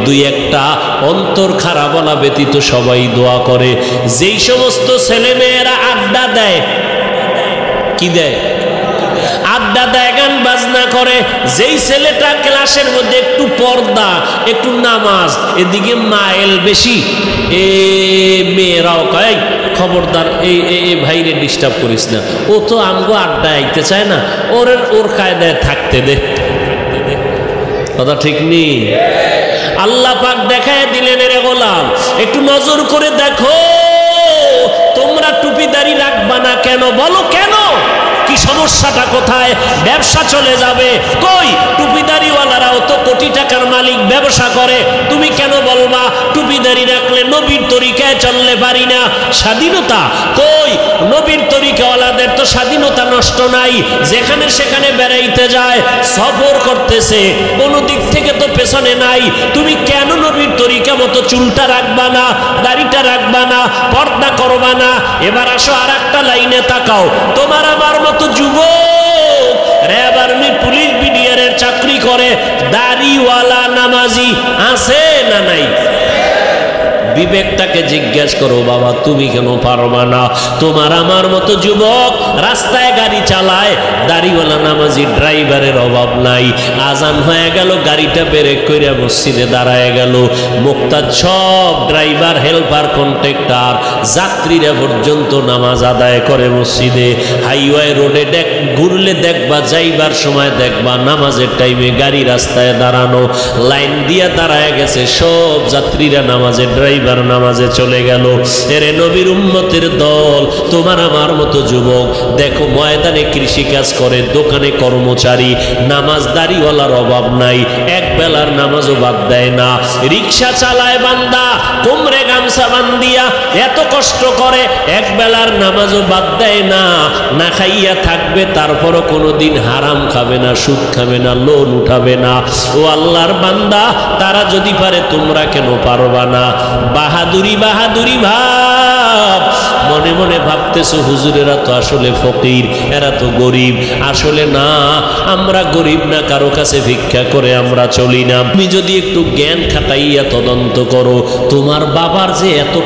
2-1টা অন্তর খারাপ বলা ব্যতীত সবাই দোয়া করে। যেই সমস্ত ছেলে মেয়েরা আড্ডা দেয়, কি দেয়? আড্ডা দেয়, গান বাজনা করে। যেই ছেলেটা ক্লাসের মধ্যে একটু পর্দা, একটু নামাজ, এদিকে মাইল বেশি, এ মেয়েরাও কয় খবরদার এই ভাইরে ডিস্টার্ব করিস না, ও তো আমগো আড্ডা আইতে চায় না, ওর কায়দায় থাকতে দে। কথা ঠিক নেই? আল্লাহ পাক দেখায় দিলেন, রে গোলাম একটু নজর করে দেখো, তোমরা টুপিদারি রাখবা না কেন? বলো কেন? কি সমস্যাটা কোথায়? ব্যবসা চলে যাবে। কই টুপিদারিওয়ালারাও তো কোটি টাকার মালিক, ব্যবসা করে, তুমি কেন বলবা টুপিদারি রাখলে নবীর তরিকায় চললে পারি না? স্বাধীনতা কই? নবীর তরিকাওয়ালাদের তো স্বাধীনতা নষ্ট নাই, যেখানে সেখানে বেড়াইতে যায়, সফর করতেছে, কোনো দিক থেকে তো পেছনে নাই। তুমি কেন নবীর তরিকা মতো চুলটা রাখবা না, দাড়িটা রাখবা না, পর্দা করবা না? এবার আসো আর একটা লাইনে তাকাও, তোমার আমার মতো যুবক র্যাব আর্মি পুলিশ বিডিআরের চাকরি করে, দাড়িওয়ালা নামাজি আছে না নাই? বিবেকটাকে জিজ্ঞেস করো, বাবা তুমি কেন পারবা না? তোমার আমার মতো যুবক রাস্তায় গাড়ি চালায়, দাড়িওয়ালা নামাজি ড্রাইভারের অভাব নাই। আজান হয়ে গেল, গাড়িটা ব্রেক করে মসজিদে দাঁড়ায় গেল, মুক্তাদ সব ড্রাইভার, হেল্পার, কন্ট্রাক্টর, যাত্রীরা পর্যন্ত নামাজ আদায় করে মসজিদে। হাইওয়ে রোডে ঘুরলে দেখবা, যাইবার সময় দেখবা নামাজের টাইমে গাড়ি রাস্তায় দাঁড়ানো, লাইন দিয়ে দাঁড়ায় গেছে সব যাত্রীরা, নামাজের ড্রাইভার নামাজে চলে গেল। এরে নবীর উম্মতের দল, তোমার আমার মতো যুবক দেখো, ময়দানে কৃষি কাজ করে, দোকানে কর্মচারী, নামাজদারিওয়ালার অভাব নাই, এক বেলার নামাজও বাদ দেয় না। রিক্সা চালায় বান্দা, কোমরে গামছা বান্ধিয়া এত কষ্ট করে, এক বেলার নামাজও বাদ দেয় না। না খাইয়া থাকবে, তারপরও কোনোদিন হারাম খাবে না, সুদ খাবে না, লোন উঠাবে না। ও আল্লাহর বান্দা, তারা যদি পারে তোমরা কেন পারবা না? বাহাদুরি বাহাদুরি ভাব, মনে মনে ভাবতেছো হুজুরেরা তো আসলে ফকির, এরা তো গরিব। আসলে না, আমরা গরিব না, কারো কাছে ভিক্ষা করে আমরা চলি না। তুমি যদি একটু জ্ঞান খাটাইয়া তদন্ত করো, তোমার বাবার যে এত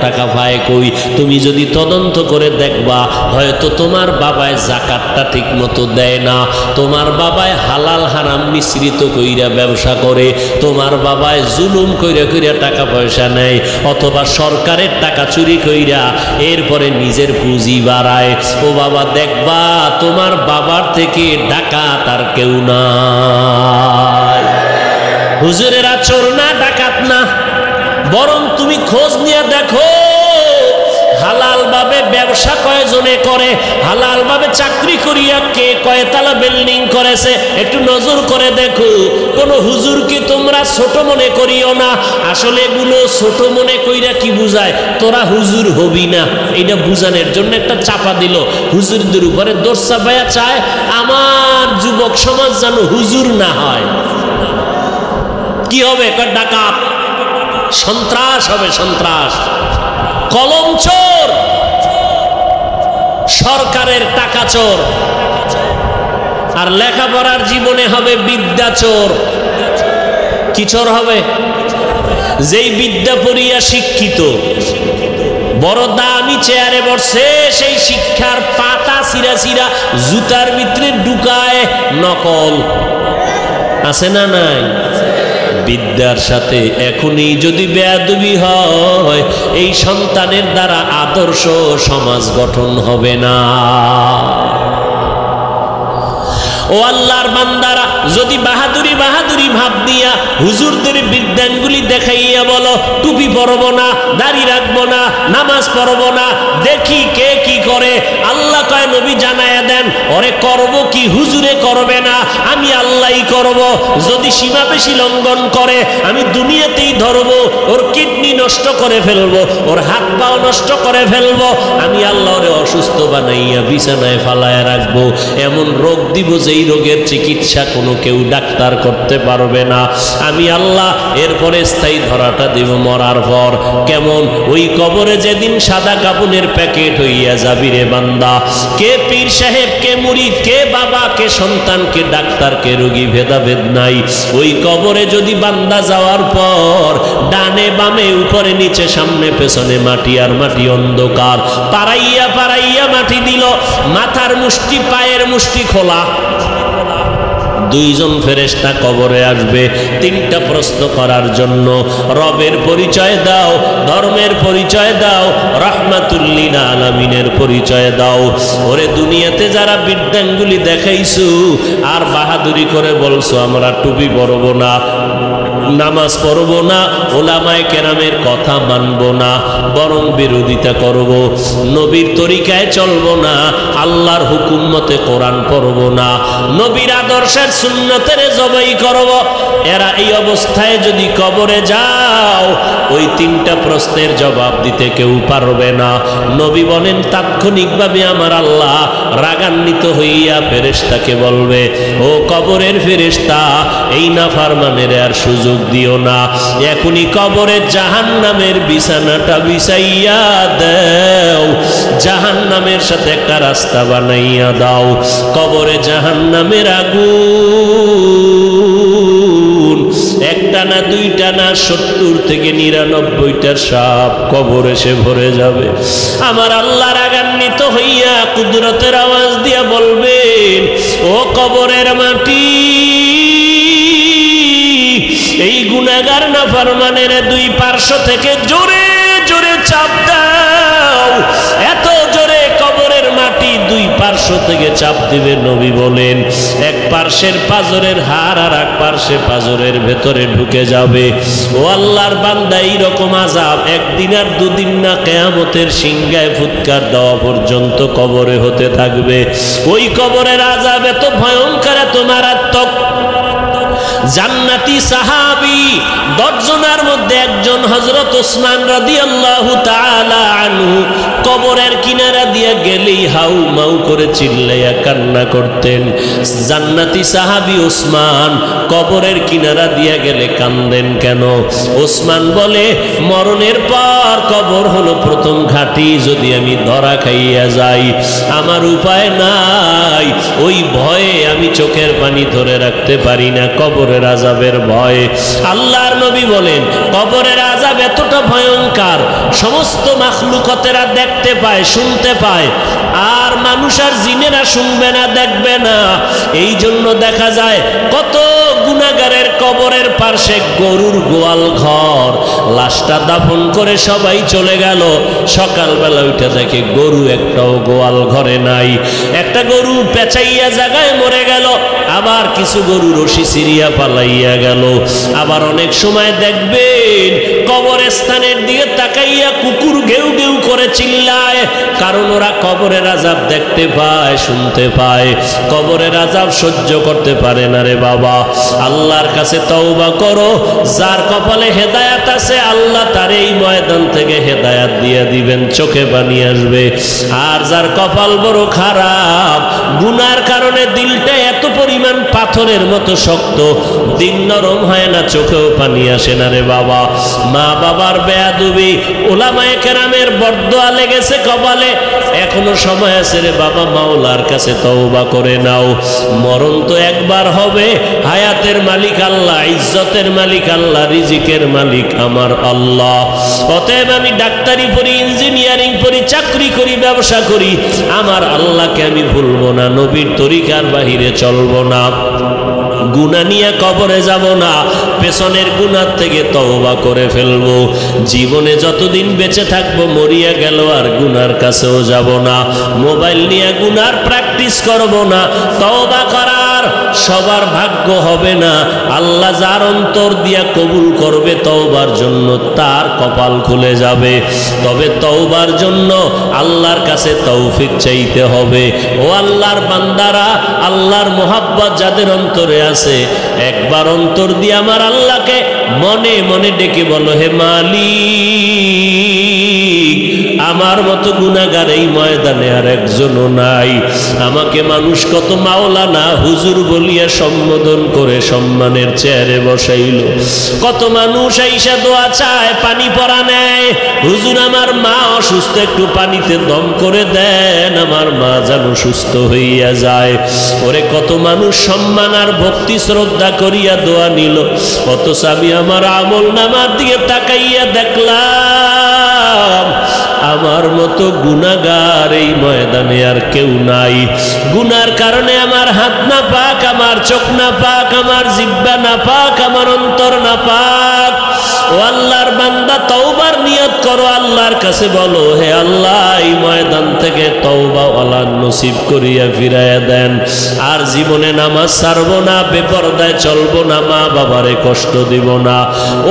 টাকা পায় কই, তুমি যদি তদন্ত করে দেখবা, হয়তো তোমার বাবায় যাকাতটা ঠিক মতো দেয় না, তোমার বাবায় হালাল হারাম মিশ্রিত কইরা ব্যবসা করে, তোমার বাবায় জুলুম কইরা কইরা টাকা পয়সা নেয়, অথবা সরকারের টাকা চুরি কইরা এরপরে নিজের পুঁজি বাড়ায়। ও বাবা, দেখবা তোমার বাবার থেকে ডাকাত আর কেউ নাই। হুজুরেরা চোর না, ডাকাত না, বরং তুমি খোঁজ নিয়ে দেখো হালাল ভাবে ব্যবসা কয়জনে করে, হালাল ভাবে চাকরি করিয়া কে কয়তলা বিল্ডিং করেছে, একটু নজর করে দেখো। কোন হুজুরকে তোমরা ছোট মনে করিও না। আসলে এগুলো ছোট মনে কইরা কি বুঝায়, তোরা হুজুর হবি না, এটা বুঝানোর জন্য একটা চাপা দিল। হুজুরদের উপরে দোষ চাপাইয়া চায় আমার যুবক সমাজ যেন হুজুর না হয়। কি হবে? ডাকাত, সন্ত্রাস হবে, সন্ত্রাস, কলম চোর, সরকারের টাকা চোর, আর লেখাপড়ার জীবনে হবে বিদ্যা চোর। কি চোর হবে? যেই বিদ্যা পড়িয়া শিক্ষিত, বড় দামি চেয়ারে বসে, সেই শিক্ষার পাতা ছিঁড়া ছিঁড়া জুতার ভিতরে ঢুকায় নকল। আছে না নাই? বিদ্যার সাথে এখনই যদি বেয়াদবি হয়, এই সন্তানের দ্বারা আদর্শ সমাজ গঠন হবে না। ও আল্লাহর বান্দারা, যদি বাহাদুরি বাহাদুরি ভাব দিয়া হুজুরদের বিদ্যানগুলি দেখাইয়া বলো টুপি পরব না, দাড়ি রাখবো না, নামাজ পড়বো না, দেখি কে কি করে, আল্লাহ কয় নবী জানায়া দেন, ওরে করব কি হুজুরে করবে না, আমি আল্লাহই করব। যদি সীমা বেশি লঙ্ঘন করে আমি দুনিয়াতেই ধরবো, ওর কিডনি নষ্ট করে ফেলবো, ওর হাত পাও নষ্ট করে ফেলবো, আমি আল্লাহ ওরে অসুস্থ বানাইয়া বিছানায় ফালায় রাখবো, এমন রোগ দিব যেই রোগের চিকিৎসা কোনো কেউ ডাক্তার করতে পারবে না, আমি আল্লাহ। এরপরে স্থায়ী ধরাটা দিব মরার পর। কেমন? ওই কবরে যেদিন সাদা কাপড়ের প্যাকেট হইয়া যাবি রে বান্দা, কে পীর সাহেব, কে মুরিদ, কে বাবা, কে সন্তান, কে ডাক্তার, কে রোগী, ভেদাভেদ নাই। ওই কবরে যদি বান্দা যাওয়ার পর ডানে বামে উপরে নিচে সামনে পেছনে মাটি আর মাটি, অন্ধকার, পাড়াইয়া পাড়াইয়া মাটি দিল, মাথার মুষ্টি পায়ের মুষ্টি খোলা, দুইজন ফেরেশতা কবরে আসবে তিনটা প্রশ্ন করার জন্য। রবের পরিচয় দাও, ধর্মের পরিচয় দাও, রাহমাতুল লিল আলামিনের পরিচয় দাও। ওরে দুনিয়াতে যারা বিদ্যাঙ্গুলি দেখাইছো আর বাহাদুরি করে বলছো আমরা টুপি পরব না, নামাজ পড়ব না, ওলামায়ে কেরামের কথা মানব না, বরং বিরোধিতা করব, নবীর তরিকায় চলব না, আল্লাহর হুকুম মতে কোরআন পড়ব না, নবীর আদর্শের সুন্নতের জবাই করব, এরা এই অবস্থায় যদি কবরে যাও ওই তিনটা প্রশ্নের জবাব দিতে কেউ পারবে না। নবী বলেন তাৎক্ষণিকভাবে আমার আল্লাহ রাগান্বিত হইয়া ফেরেশতাকে বলবে, ও কবরের ফেরেশতা, এই নাফরমানের আর সুযোগ দিও না, এখনই কবরে জাহান্নামের বিছানাটা বিছাইয়া দাও, জাহান্নামের সাথে একটা রাস্তা বানাইয়া দাও। কবরে জাহান্নামের আগুন একটা না দুইটা না 70 থেকে 99টা সাপ কবর এসে ভরে যাবে। আমার আল্লাহ রাগান্বিত হইয়া কুদরতের আওয়াজ দিয়া বলবেন, ও কবরের মাটি, এই গুনাহগার নাফরমানের দুই পার্শ্ব থেকে জোরে জোরে চাপ দাও। এত জোরে কবরের মাটি দুই পার্শ্ব থেকে চাপ দিবে। নবী বলেন এক পার্শ্বের পাজরের হাড় আর এক পার্শ্বে পাজরের ভেতরে ঢুকে যাবে। ও আল্লাহর বান্দা, এইরকম আযাব একদিন আর দুদিন না, কিয়ামতের সিংহায় ফুৎকার দেওয়া পর্যন্ত কবরে হতে থাকবে। ওই কবরের আযাব এত ভয়ঙ্কর, এত মারাত্মক, জান্নাতি সাহাবী 10 জনের মধ্যে একজন হযরত ওসমান রাদিয়াল্লাহু তাআলা আনহু কবরের কিনারা দিয়ে গেলেই হাউ মাউ করে চিল্লাইয়া কান্না করতেন। জান্নাতি সাহাবী ওসমান কবরের কিনারা দিয়ে গেলে কান্দেন কেন? ওসমান বলে, মরণের পর কবর হলো প্রথম ঘাঁটি, যদি আমি ধরা খাইয়া যাই আমার উপায় নাই, ওই ভয়ে আমি চোখের পানি ধরে রাখতে পারি না, কবরের আযাবের ভয়ে। আল্লাহর নবী বলেন, কবরের আযাব এতটা ভয়ঙ্কর, সমস্ত মাখলুকতেরা দেখতে পায়, শুনতে পায়, আর মানুষ আর জিনেরা শুনবে না, দেখবে না। এই জন্য দেখা যায় কত গুনাহগারের কবরের পাশে গরুর গোয়াল ঘর, লাশটা দাফন করে সবাই চলে গেল, সকালবেলা উঠে দেখে গরু একটাও গোয়াল ঘরে নাই। একটা গরু পেঁচাইয়া জায়গায় মরে গেল, আবার কিছু গরু রশি সিরিয়া পালাইয়া গেল। আবার অনেক সময় দেখবেন কবরস্থানের দিকে তাকাইয়া কুকুর ঘেউ ঘেউ করে চিল্লায়, কারণ ওরা কবরের আযাব দেখতে পায়, শুনতে পায়, কবরের আযাব সহ্য করতে পারে না রে বাবা। আল্লাহর কাছে তওবা করো, যার কপালে হেদায়েত আছে আল্লাহ তার এই ময়দান থেকে হেদায়েত দিয়ে দিবেন, চোখে পানি আসবে। আর যার কপাল বড় খারাপ, গুনার কারণে দিলটা এত পরিমাণ পাথরের মতো শক্ত, দিল নরম হয় না, চোখেও পানি আসে না রে বাবা। মা বাবার বেয়াদবি, উলামায়ে কেরামের বরদোয়া লেগেছে কপালে, এখনো সময় আছে রে বাবা, মাওলার কাছে তওবা করে নাও। মরণ তো একবার হবে, হায়াতের মালিক আল্লাহ, ইজ্জতের মালিক আল্লাহ, রিজিকের মালিক আমার আল্লাহ। অতএব আমি ডাক্তারি পড়ি, ইঞ্জিনিয়ারিং পড়ি, চাকরি করি, ব্যবসা করি, আমার আল্লাহকে আমি ভুলবো না, নবীর তরিকার বাহিরে চলবো না, গুনাহ নিয়ে কবরে যাব না, পেছনের গুনাহ থেকে তওবা করে ফেলবো। জীবনে যতদিন বেঁচে থাকবো, মরিয়া গেল আর গুনার কাছেও যাব না। মোবাইল নিয়ে গুনার প্র্যাকটিস করব না। তওবা করার সবার ভাগ্য হবে না, আল্লাহ যার অন্তর দিয়া কবুল করবে তওবার জন্য তার কপাল খুলে যাবে। তবে তওবার জন্য আল্লাহর কাছে তৌফিক চাইতে হবে। ও আল্লাহর বান্দারা, আল্লাহর মোহাব্বত যাদের অন্তরে আছে, একবার অন্তর দিয়ে আমার আল্লাহকে মনে মনে ডেকে বলো, হে মালিক, আমার মতো গুনাহগার এই ময়দানে আর একজনও নাই। আমাকে মানুষ কত মাওলানা হুজুর বলিয়া সম্বোধন করে সম্মানের চেয়ারে বসাইল, কত মানুষ আইসা দোয়া চায়, পানি পরা নেয়, হুজুর আমার মা অসুস্থ, একটু পানিতে দম করে দেন, আমার মা যেন সুস্থ হইয়া যায়। ওরে কত মানুষ সম্মান আর ভক্তি শ্রদ্ধা করিয়া দোয়া নিল, অথচ আমি আমার আমল নামার দিকে তাকাইয়া দেখলাম আমার মতো গুনাহগার এই ময়দানে আর কেউ নাই। গুনার কারণে আমার হাত না পাক, আমার চোখ না পাক, আমার জিহ্বা না পাক, আমার অন্তর না পাক। ও আল্লাহর বান্দা, তওবার নিয়ত করো, আল্লাহর কাছে বলো, হে আল্লাহ, এই ময়দান থেকে তওবা ওয়ালা নসিব করিয়া ফিরাইয়া দেন। আর জীবনে নামাজ ছাড়বো না, বেপরদায় চলবো না, মা বাবারে কষ্ট দিব না,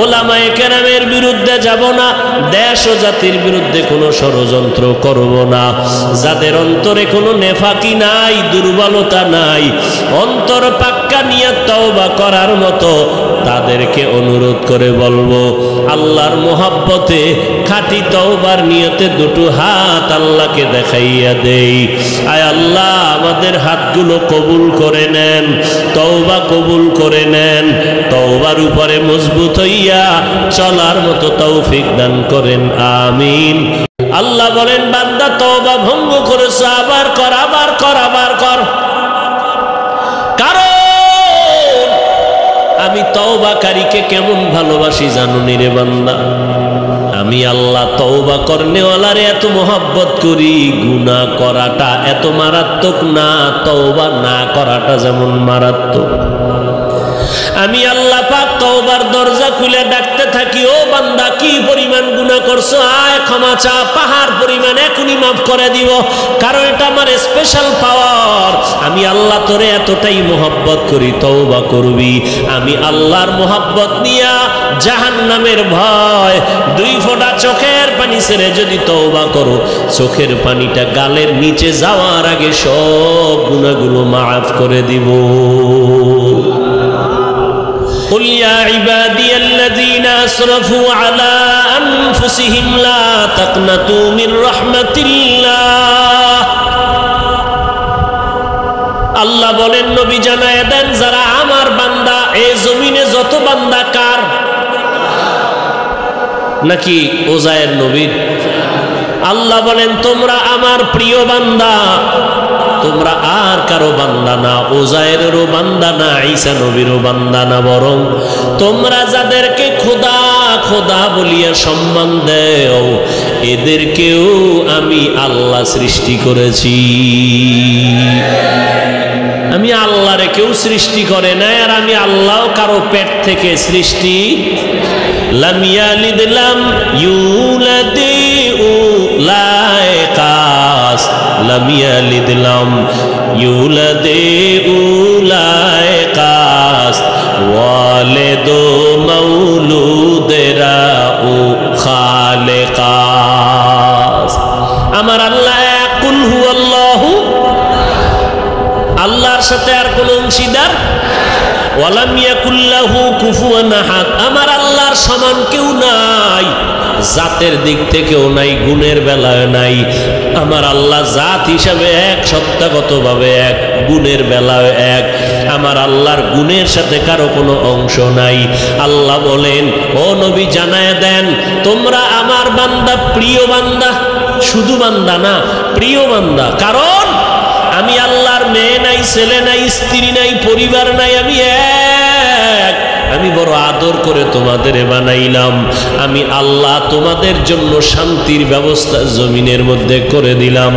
ওলামায়ে কেরামের বিরুদ্ধে যাব না, দেশ ও জাতির বিরুদ্ধে কোনো ষড়যন্ত্র করব না। যাদের অন্তরে কোনো নেফাকি নাই, দুর্বলতা নাই, অন্তর পাক্কা নিয়ত তওবা করার মতো, তাদেরকে অনুরোধ করে বলবো, আল্লাহর মোহাব্বতে খাঁটি তওবার নিয়তে দুটো হাত আল্লাহকে দেখাইয়া দেই। আয় আল্লাহ, আমাদের হাতগুলো কবুল করে নেন, তওবা কবুল করে নেন, তওবার উপরে মজবুত হইয়া চলার মতো তৌফিক দান করেন, আমিন। আল্লাহ বলেন, বান্দা তওবা ভঙ্গ করেছো, আবার কর, আবার কর, আবার কর। কারণ আমি তওবাকারীকে কেমন ভালোবাসি জানুনি রে বান্দা। আমি আল্লাহ তওবা করনেওয়ালারে এত মোহাব্বত করি, গুনাহ করাটা এত মারাত্মক না, তওবা না করাটা যেমন মারাত্মক। আমি আল্লাহ পাক তওবার দরজা খুলে ডাকতে থাকি, ও বান্দা, কি পরিমাণ গুনাহ করছো, আয় ক্ষমা চা, পাহাড় পরিমাণ এখনই মাফ করে দিব, কারণ এটা আমার স্পেশাল পাওয়ার। আমি আল্লাহ তোরে এতটাই মোহাব্বত করি, তওবা করবি। আমি আল্লাহর মোহাব্বত নিয়া জাহান্নামের ভয়, 2 ফোঁটা চোখের পানি ছেড়ে যদি তওবা করো, চোখের পানিটা গালের নিচে যাওয়ার আগে সব গুনাহগুলো মাফ করে দিব। قل يا عبادي الذين أسرفوا على أنفسهم لا تقنطوا من رحمة الله আল্লাহ বলেন নবী জানায় দেন যারা আমার বান্দা এই জমিনে যত বান্দা কার নাকি ওজায়ের নবীর আল্লাহ বলেন তোমরা আমার প্রিয় বান্দা তোমরা আর কারো বান্দা না ওজায়েরেরও বান্দা না ঈসা নবীরও বান্দা না বরং তোমরা যাদেরকে খোদা খোদা বলিয়া সম্মান দেও এদেরকেও আমি আল্লাহ সৃষ্টি করেছি আমি আল্লাহরে কেউ সৃষ্টি করে না আর আমি আল্লাহ কারো পেট থেকে সৃষ্টি লাম ইয়ালিদ লাম ইউলাদ উলাইকাস লাম ইয়ালিদ লাম ইউলাদ উলাইকাস ওয়ালিদু মাউলুদেরা ও খালিকাস আমার আল্লাহ কুল হুয়াল্লাহু আল্লাহর সাথে আর কোন অংশীদার ওয়ালাম ইয়াকুল্লাহু কুফুয়ান আহাদ আমার আল্লাহর সমান কেউ নাই জাতের দিক থেকেও নাই গুণের বেলায় নাই আমার আল্লাহ জাত হিসাবে এক সত্তাগতভাবে এক গুণের বেলায় এক আমার আল্লাহর গুণের সাথে কারো কোনো অংশ নাই আল্লাহ বলেন ও নবী জানায় দেন তোমরা আমার বান্দা প্রিয় বান্দা শুধু বান্দা না প্রিয় বান্দা কারণ আমি আল্লাহর মেয়ে নাই ছেলে নাই স্ত্রী নাই পরিবার নাই আমি এক আমি বড় আদর করে তোমাদের বানাইলাম আমি আল্লাহ তোমাদের জন্য শান্তির ব্যবস্থা জমিনের মধ্যে করে দিলাম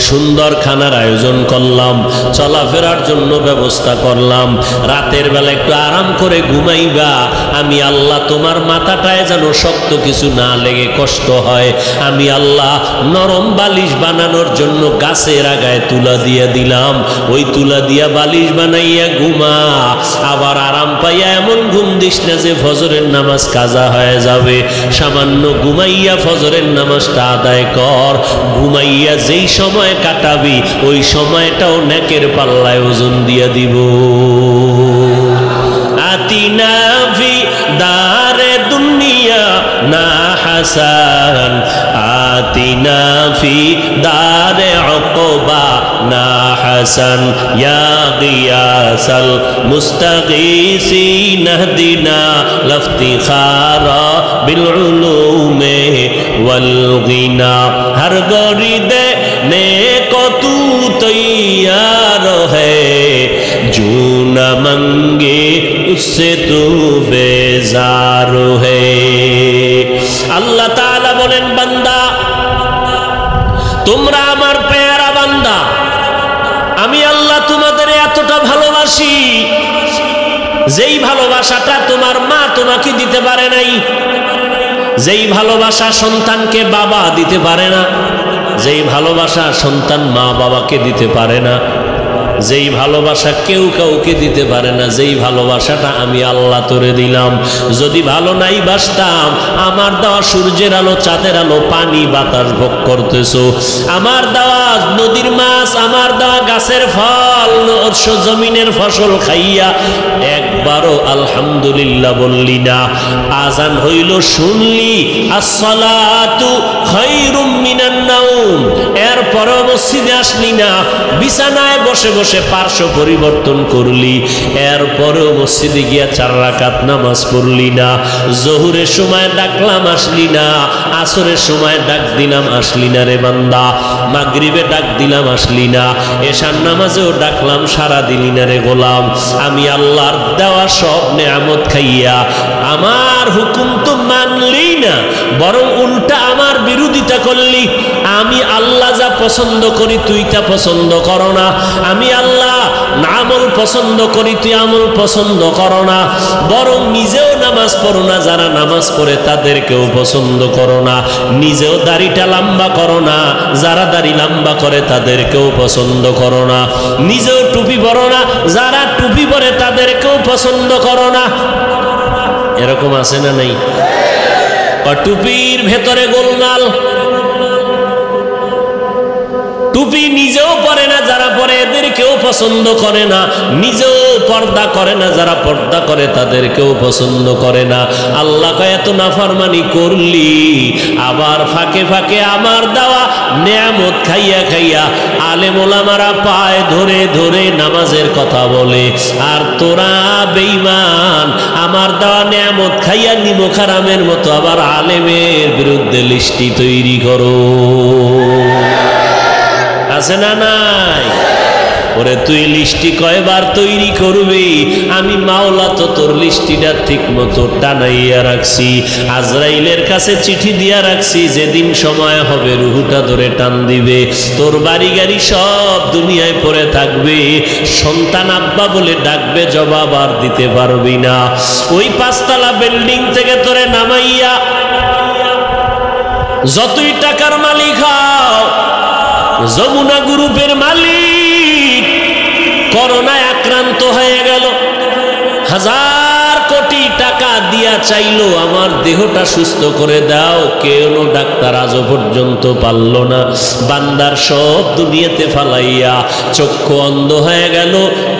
সুন্দর খানার আয়োজন করলাম চলাফেরার জন্য ব্যবস্থা করলাম রাতের বেলা একটু আরাম করে ঘুমাইবা আমি আল্লাহ তোমার মাথাটায় যেন শক্ত কিছু না লেগে কষ্ট হয় আমি আল্লাহ নরম বালিশ বানানোর জন্য গাছের আগায় তুলা দিয়ে দিলাম ওই তুলা দিয়া বালিশ বানাইয়া ঘুমা আবার আরাম পাইয়া এমন ঘুম দিস না যে ফজরের নামাজ কাজা হয়ে যাবে সামান্য ঘুমাইয়া ফজরের নামাজটা আদায় কর ঘুমাইয়া যেই সময় কাটাবি ওই সময়টাও নেকের পাল্লায় ওজন দিয়া দিব আতিনা ফি দারে দুনিয়া না হাসান আতিনা ফি দারে উকবা না হাসান ইয়া গিয়াসাল মুস্তাগীসিন হদিনা লফতিখারা বিল উলুমে ওয়াল গিনা হর গরিদে नेको तू तैयार है जो न मंगे उससे तू बेजार है अल्लाह ताला बोलेन बंदा তোমরা আমার প্যারা বান্দা আমি আল্লাহ তোমাদের এতটা ভালোবাসি যেই ভালোবাসাটা তোমার মা তোমাকে দিতে পারে নাই যেই ভালোবাসা সন্তানকে বাবা দিতে পারে না যেই ভালোবাসা সন্তান মা বাবাকে দিতে পারে না যেই ভালোবাসা কেউ কাউকে দিতে পারে না যেই ভালোবাসাটা আমি আল্লাহ তোরে দিলাম যদি ভালো নাই বাসতাম আমার দেওয়া সূর্যের আলো চাঁদের আলো পানি বাতাস ভোগ করতেছো আমার দেওয়া নদীর মাছ আমার দেওয়া গাছের ফল জমিনের ফসল খাইয়া একবারও আলহামদুলিল্লাহ বললি না আজান হইল শুনলি আসসালাতু খায়রুম মিনান নাওম এরপরও মসজিদে আসলি না বিছানায় বসে বসে পার্শ্ব পরিবর্তন করলি এরপরেও মসজিদে গিয়া 4 রাকাত নামাজ পড়লি না জোহরের সময় ডাকলাম আসলি না আসরের সময় ডাক দিলাম আসলি না রে বান্দা মাগরিবে ডাক দিলাম আসলি না এশার নামাজেও ডাকলাম সারা দিলি না রে গোলাম আমি আল্লাহর দেওয়া সব নেয়ামত খাইয়া আমার হুকুম তো মানলি না বরং উল্টা আমার বিরোধিতা করলি আমি আল্লাহ যা পছন্দ করি তুই তা পছন্দ করো না আমি আল্লাহ আমল পছন্দ করি তুই আমল পছন্দ করো না বরং নিজেও নামাজ পড়ো না যারা নামাজ পড়ে তাদেরকেও পছন্দ করো না নিজেও দাড়িটা লম্বা করো না যারা দাড়ি লম্বা করে তাদেরকেও পছন্দ করো না নিজেও টুপি পরো না যারা টুপি পরে তাদেরকেও পছন্দ করো না এরকম আছে না নাই টুপির ভেতরে গোলমাল টুপি নিজেও পরে না, যারা পরে এদেরকেও পছন্দ করে না, নিজেও পর্দা করে না, যারা পর্দা করে তাদেরকেও পছন্দ করে না। আল্লাহ কয় এত নাফরমানি করলি, আবার ফাঁকে ফাঁকে আমার দেওয়া নেয়ামত খাইয়া খাইয়া আলেম ওলামারা পায় ধরে ধরে নামাজের কথা বলে, আর তোরা বেঈমান আমার দেওয়া নেয়ামত খাইয়া নিমক হারামের মতো আবার আলেমের বিরুদ্ধে লিস্টি তৈরি করো। আছে না নাই? ওরে তুই লিস্টি কয়বার তৈরি করবি? আমি মাওলা তো তোর লিস্টিটা ঠিক মতো টানাইয়া রাখছি, আজরাইলের কাছে চিঠি দিয়া রাখছি, যেদিন সময় হবে রুহুটা ধরে টান দিবে, তোর বাড়ি গাড়ি সব দুনিয়ায় পড়ে থাকবে, সন্তান আব্বা বলে ডাকবে, জবাব আর দিতে পারবি না। ওই 5 তলা বিল্ডিং থেকে তোরে নামাইয়া যতই টাকার মালিক হও, যমুনা গ্রুপের মালিক করোনায় আক্রান্ত হয়ে গেল, 1000 কোটি টাকা দিয়া চাইলো আমার দেহটা সুস্থ করে দাও, কেন ডাক্তার আজও পর্যন্ত পারল না। বান্দার সব দুনিয়াতে ফালাইয়া চক্ষু অন্ধ হয়ে গেল,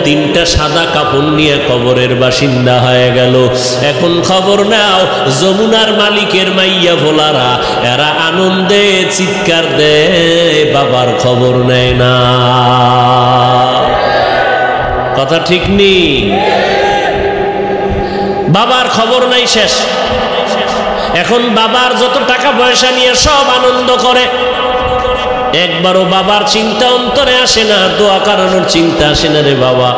3টা সাদা কাপড় নিয়ে কবরের বাসিন্দা হয়ে গেল। এখন খবর নাও, যমুনার মালিকের মাইয়া ভোলারা এরা আনন্দে চিৎকার দেয়, বাবার খবর নেয় না। কথা ঠিক নেই? বাবার খবর নাই, শেষ। এখন বাবার যত টাকা পয়সা নিয়ে সব আনন্দ করে, একবারও বাবার চিন্তা অন্তরে আসে না, দোয়া করানোর চিন্তা আসে না রে বাবা।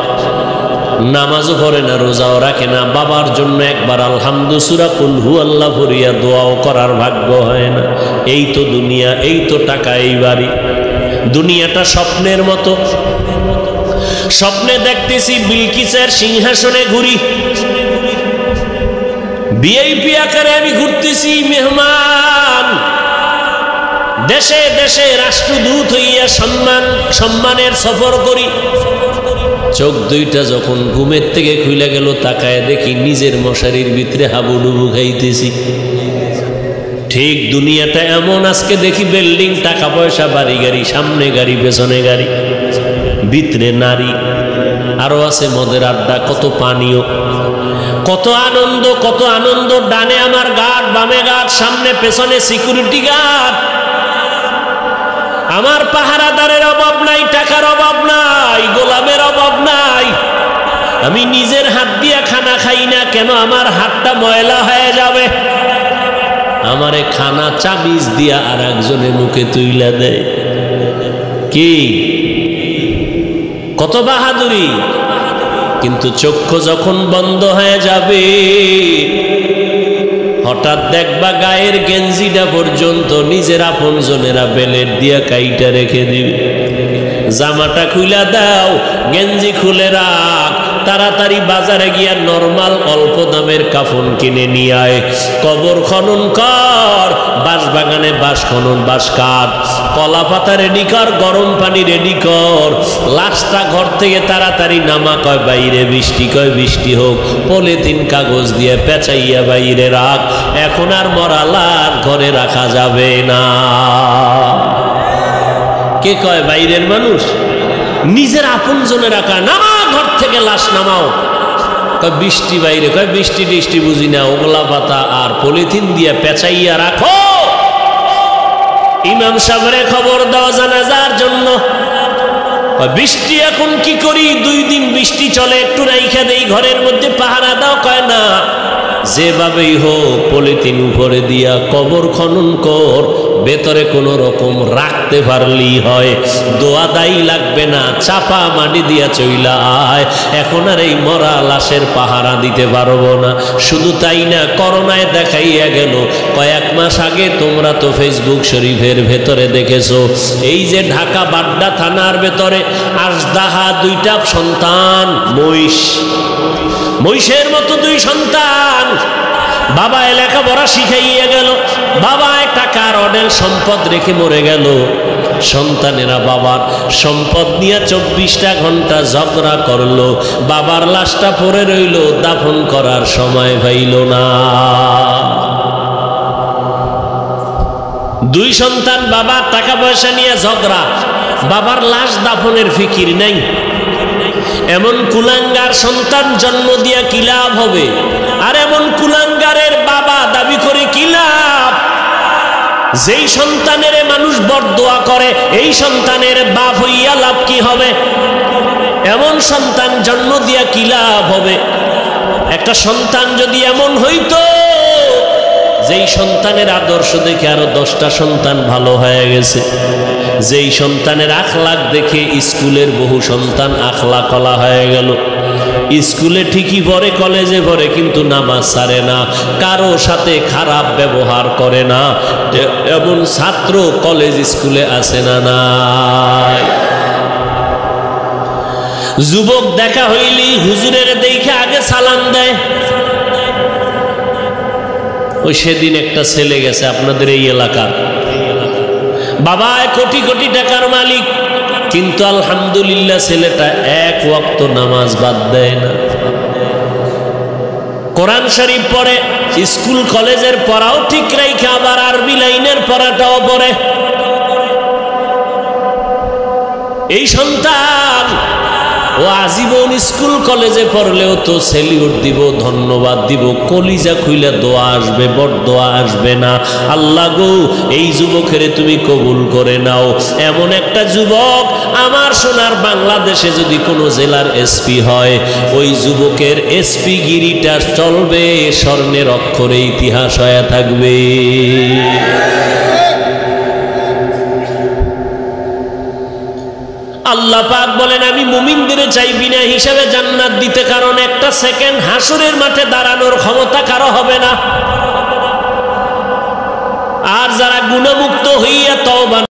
নামাজও পড়ে না, রোজাও রাখে না, বাবার জন্য একবার আলহামদু সূরা কুল হু আল্লাহ পড়িয়া দোয়াও করার ভাগ্য হয় না। এই তো দুনিয়া, এই তো টাকা, এই বাড়ি। দুনিয়াটা স্বপ্নের মতো, স্বপ্নে দেখতেছি বিলকিসের সিংহাসনে ঘুরি, ভিআইপি আকারে আমি ঘুরতেছি, মেহমান, দেশে দেশে রাষ্ট্রদূত হইয়া সম্মানের সফর করি। চোখ দুইটা যখন ঘুমের থেকে খুলে গেল, তাকায় দেখি নিজের মশারির ভিতরে হাবুডুবু খাইতেছি। ঠিক দুনিয়াটা এমন, আজকে দেখি বিল্ডিং, টাকা পয়সা, বাড়ি গাড়ি, সামনে গাড়ি, পেছনে গাড়ি, ভিতরে নারী, আরো আছে মদের আড্ডা, কত পানীয়, কত আনন্দ, কত আনন্দ। ডানে আমার গার্ড, বামে গার্ড, সামনে পেছনে সিকিউরিটি গার্ড। আমার পাহারাদারের অভাব নাই, টাকার অভাব নাই, গোলামের অভাব নাই। আমি নিজের হাত দিয়া খানা খাই না, কেন? আমার হাতটা ময়লা হয়ে যাবে। আমারে খানা চাবিজ দিয়া আর একজনের মুখে তুইলা দেয়। কি কত বাহাদুরি! কিন্তু চক্ষু যখন বন্ধ হয়ে যাবে, হঠাৎ দেখবা গায়ের গেঞ্জিটা পর্যন্ত নিজের আপন জনেরা বেলেট দিয়া কাইটা রেখে দিবে। জামাটা খুলে দাও, গেঞ্জি খুলে রাখ, তাড়াতাড়ি বাজারে গিয়া নরমাল অল্প দামের কাফন কিনে নিয়ে আয়। কবর খনন কর, বাঁশ বাগানে বাঁশ খনন, বাঁশ কাট, কলা পাতা রেডি কর, গরম পানি রেডি কর, লাশটা ঘর থেকে তাড়াতাড়ি নামা। কয় বাইরে বৃষ্টি, কয় বৃষ্টি হোক, পলিথিন কাগজ দিয়ে পেঁচাইয়া বাইরে রাখ। এখন আর মরা লাশ ঘরে রাখা যাবে না। কে কয় বাইরের মানুষ? নিজের আপন জনে রাখা। নামা ঘর থেকে লাশ নামাও। কয় বৃষ্টি বাইরে, কয় বৃষ্টি টিষ্টি বুঝি না, ওগলা পাতা আর পলিথিন দিয়ে পেঁচাইয়া রাখো। ইমাম সাহেবরে খবর দাও জানাজার জন্য। বৃষ্টি এখন কি করি? 2 দিন বৃষ্টি চলে, একটু রাইখা দেই ঘরের মধ্যে, পাহারা দাও। কয় না, যেভাবেই হোক পলিথিন উপরে দিয়া কবর খনন কর, ভেতরে কোনো রকম রাখতে পারলেই হয়। দোয়া দায়ী লাগবে না, চাপা মাটি দিয়া চইলা আয়। এখন আর এই মরা লাশের পাহারা দিতে পারবো না। শুধু তাই না, করোনায় দেখাইয়া গেল। কয়েক মাস আগে তোমরা তো ফেসবুক শরীফের ভেতরে দেখেছো, এই যে ঢাকা বাড্ডা থানার ভেতরে আজদাহা 2টা সন্তান, মহিষের মতো 2 সন্তান। বাবা লেখাপড়া শিখাইয়া গেল, বাবা টাকার অডেল সম্পদ রেখে মরে গেল। সন্তানেরা বাবার সম্পদ নিয়ে 24টা ঘন্টা ঝগড়া করলো। বাবার লাশটা পড়ে রইল, দাফন করার সময় পাইল না। 2 সন্তান, বাবা টাকা পয়সা নিয়ে ঝগড়া। বাবার লাশ দাফনের ফিকির নাই। এমন কুলাঙ্গার সন্তান জন্ম দিয়া কি লাভ হবে? আর এমন কুলাঙ্গারের বাবা দাবি করে কি লাভ? যেই সন্তানের মানুষ বরদোয়া করে এই সন্তানের বাপ হইয়া লাভ কি হবে? এমন সন্তান জন্ম দিয়া কি লাভ হবে? একটা সন্তান যদি এমন হইতো যেই সন্তানের আদর্শ দেখে আরো 10টা সন্তান ভালো হয়ে গেছে, যেই সন্তানের আখলাক দেখে স্কুলের বহু সন্তান আখলাক কলা হয়ে গেল। স্কুলে ঠিকই পড়ে, কলেজে পড়ে, কিন্তু নামাজ ছাড়ে না, কারো সাথে খারাপ ব্যবহার করে না। এমন ছাত্র কলেজ স্কুলে আছে না নাই? যুবক দেখা হইলি হুজুরের দেখে আগে সালাম দেয়। ওই সেদিন একটা ছেলে গেছে আপনাদের এই এলাকার, বাবা কোটি কোটি টাকার মালিক, কিন্তু আলহামদুলিল্লাহ ছেলেটা এক ওয়াক্ত নামাজ বাদ দেয় না, কোরআন শরীফ পড়ে, স্কুল কলেজের পড়াও ঠিক রাইখে আবার আরবি লাইনের পড়াটাও পড়ে। এই সন্তান ও আজীবন স্কুল কলেজে পড়লেও তো সেলিউট দিব, ধন্যবাদ দিব, কলিজা খুইলে দোয়া আসবে, বড় দোয়া আসবে না। আল্লাহ গো এই যুবকের তুমি কবুল করে নাও। এমন একটা যুবক আমার সোনার বাংলাদেশে যদি কোনো জেলার এসপি হয়, ওই যুবকের এসপি গিরিটা চলবে, স্বর্ণের অক্ষরে ইতিহাস হয়ে থাকবে। আল্লাহ পাক বলেন আমি মুমিনদের চাই বিনা হিসাবে জান্নাত দিতে, কারণ একটা সেকেন্ড হাসরের মাঠে দাঁড়ানোর ক্ষমতা কারো হবে না। আর যারা গুনাহমুক্ত হইয়া তওবা